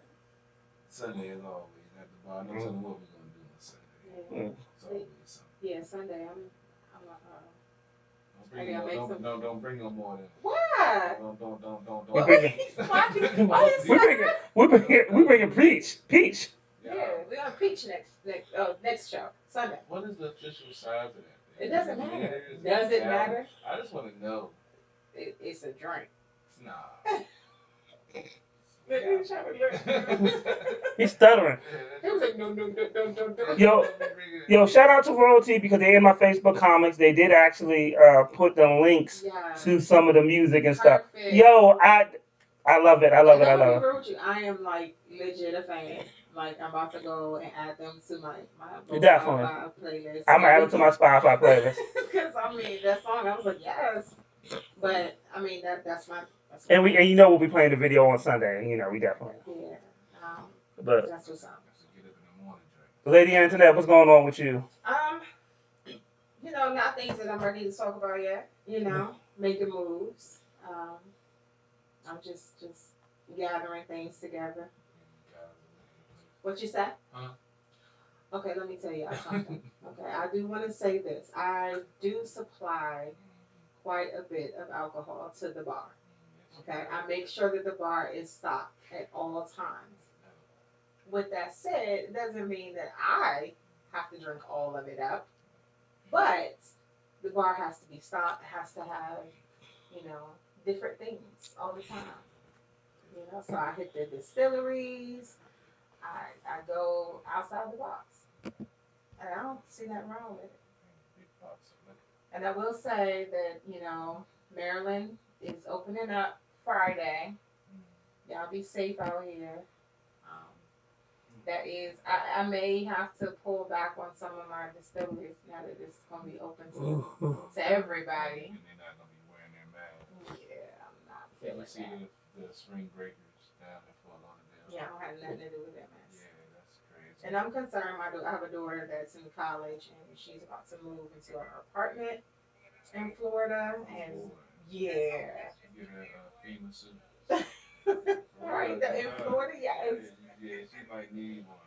Sunday as always at the bar. No telling what we're gonna do on Sunday. Yeah. It's always something. Yeah, Sunday. I'm I gotta make some. Don't bring no more than. Why? Don't. We bringing, we bringing peach. Yeah, we got peach next show Sunday. What is the official size of that? It doesn't matter. Does it matter? I just want to know. It's a drink. Nah. He's stuttering. He was like, no. Yo, shout out to Rawallty because they in my Facebook comments. They did actually put the links to some of the music and stuff. Yo, I love it. I love it. I am like legit a fan. Like I'm about to go and add them to my definitely Spotify playlist. I'm gonna add them to my Spotify playlist. Because I mean that song, I was like yes, but I mean that's my. And you know we'll be playing the video on Sunday. You know we definitely. Yeah. But that's what's up. Lady Antoinette, what's going on with you? You know, not things that I'm ready to talk about yet. You know, making moves. I'm just gathering things together. What you said? Okay, let me tell you something. Okay, I do want to say this. I do supply quite a bit of alcohol to the bar. Okay, I make sure that the bar is stocked at all times. With that said, it doesn't mean that I have to drink all of it up, but the bar has to be stocked. It has to have, you know, different things all the time. You know, so I hit the distilleries. I go outside the box, and I don't see nothing wrong with it. And I will say that you know Maryland is opening up Friday. Y'all be safe out here. That is, I may have to pull back on some of my distilleries now that it's going to be open to everybody. And they're not gonna be wearing their mask. Yeah, I'm not Did you feeling see that. the spring breakers down in Fort Lauderdale? Yeah, I don't have nothing to do with that mess. Yeah, that's crazy. And I'm concerned. I have a daughter that's in college and she's about to move into her apartment in Florida. And yeah. Get her FEMA suit. Right, in Florida, yes. Yeah, she might need one.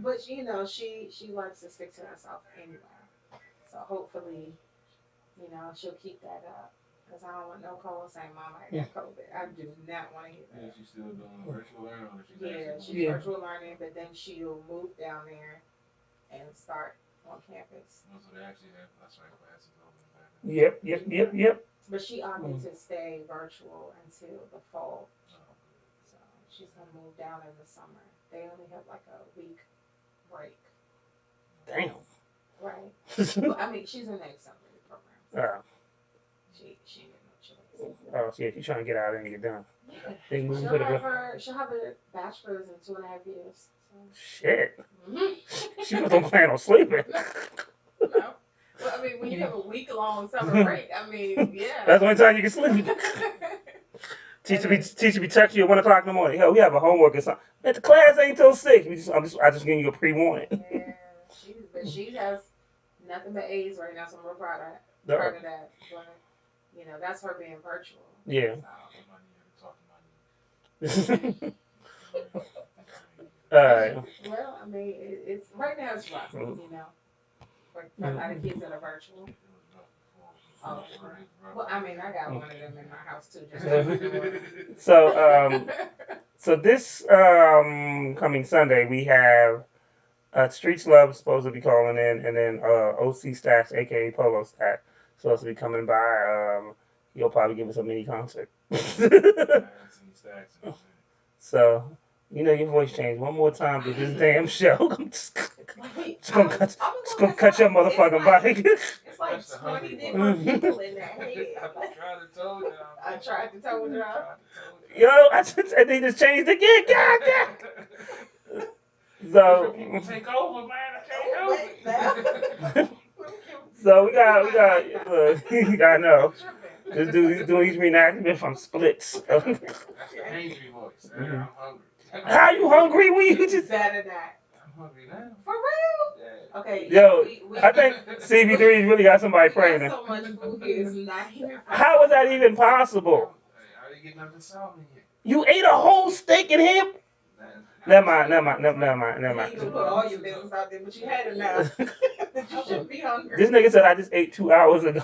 But you know, she likes to stick to herself anyway. So hopefully, you know, she'll keep that up. Because I don't want no calls saying Mama I got COVID. I do not want to hear that. Yeah, she's still doing virtual learning or she's virtual learning, but then she'll move down there and start on campus. Oh, so they actually have classes open back. Yep. But she opted to stay virtual until the fall. So she's gonna move down in the summer. They only have like a week break. Damn. Right. Well, I mean, she's in the accelerated program. She didn't know choice. Oh, so yeah, she's trying to get out and get done. Yeah. She'll have a bachelor's in 2.5 years. So. Shit. Mm-hmm. She was don't plan on sleeping. No. Well, I mean, when you have a week-long summer break, I mean, yeah. That's the only time you can sleep. Teacher be texting you at 1 o'clock in the morning. Hell, we have a homework or something. Man, the class ain't till 6. I just giving you a pre-warning. Yeah, she has nothing but A's right now, so I'm real proud of that. But you know, that's her being virtual. Yeah. Well, I mean, it's right now it's rough, you know, for a lot of kids that are virtual. Oh, well, I mean, I got one of them in my house too. Just so this coming Sunday we have Streets Love supposed to be calling in, and then OC Stacks, aka Polo Stack, supposed to be coming by. He'll probably give us a mini concert. So, you know, your voice changed one more time to this damn show. I'm just gonna cut your motherfucking bike. It's like 20 different people in that head. I tried to tell y'all. Yo, and they just changed again. God damn. So take over, man. I can't help it. So we got look, I know. This dude, he's doing these reenactments from Splits. That's an angry voice. I'm hungry. How you hungry when you just better not? I'm hungry now. For real? Yeah. Okay. Yo, I think CB3 really got somebody pregnant. So much food here is not here. How is that even possible? How you get nothing salmon here? You ate a whole steak and him? Never mind. You can put all your business out there, but you had enough. You shouldn't be hungry. This nigga said I just ate 2 hours ago.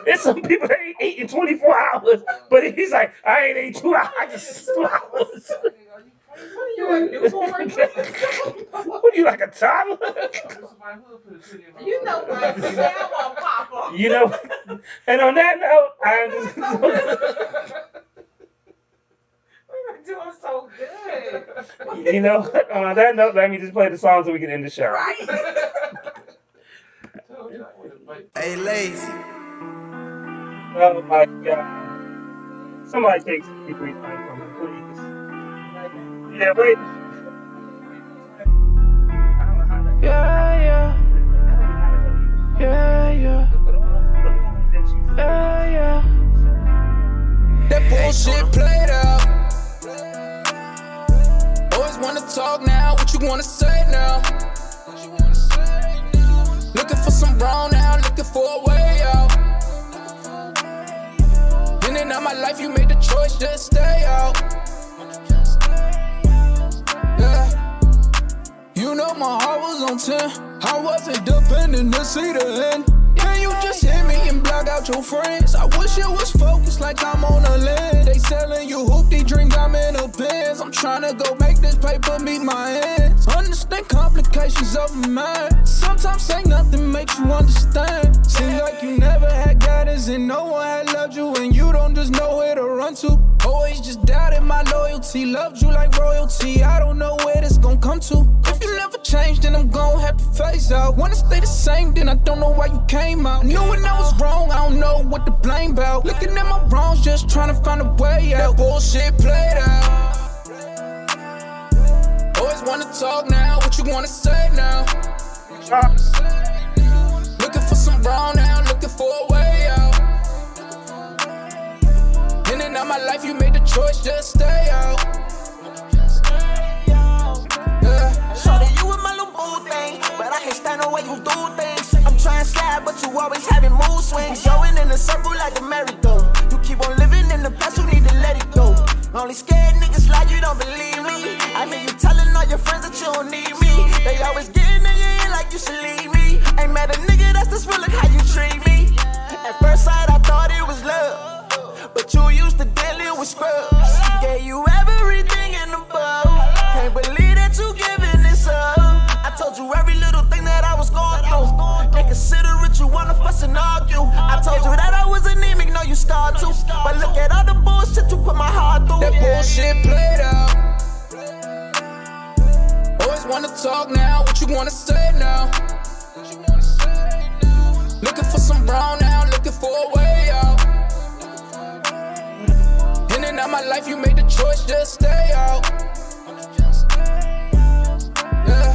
There's some people that ain't ate in 24 hours, but he's like, I ain't ate 2 hours. I just 2 hours. You a newborn? What are you, like a toddler? You know what? Today I want Papa. You know, and on that note, I'm just. We're doing so good. You know, on that note, let me just play the song so we can end the show. Right? Hey, lazy. Oh my God. Somebody take 63 times from me, please. Yeah, wait. Yeah, yeah. Yeah, yeah. Yeah, yeah. That bullshit played out. Always wanna talk now, what you wanna say now? Looking for some brown now, looking for a way out. In and out my life, you made the choice, just stay out. Yeah. You know my heart was on 10. I wasn't dependent to see the end. Can you just hit me and block out your friends? I wish it was focused like I'm on a lens. They selling you hoopty dreams, I'm in a Benz. I'm trying to go make this paper meet my ends. Understand complications of a man. Sometimes saying nothing makes you understand. Seems like you never had guidance and no one had loved you, and you don't just know where to run to. Always just doubted my loyalty, loved you like royalty. I don't know where this gon' come to. If you never change, then I'm gon' have to phase out. Wanna stay the same, then I don't know why you came out. Knew when I was wrong, I don't know what to blame about. Looking at my wrongs, just trying to find a way out. That bullshit played out. Always wanna talk now, what you wanna say now? Looking for some brown now, looking for a way out. In and out my life, you made the choice, just stay out. Yeah. Shorty, you with my little boo thing, but I can't stand the way you do things. I'm trying to slide, but you always having mood swings. Going in a circle like a merry-go. You keep on living in the past, you need to let it go. Only scared niggas like you don't believe me. I mean, you telling all your friends that you don't need me. They always getting in your ear like you should leave me. Ain't mad a nigga, that's just real, look how you treat me. At first sight, I thought it was love, but you used to dealing with scrubs. Gave you everything in the bowl. Can't believe that you giving this up. I told you every little thing that I was going through. Inconsiderate, you wanna fuss and argue. I told you that I was anemic, no you start to. But look at all the bullshit you put my heart through. That bullshit played out. Always wanna talk now, what you wanna say now? Looking for some brown now, looking for a way out. In and out my life, you made the choice, just stay out. Yeah.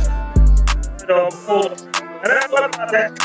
And that's what about that.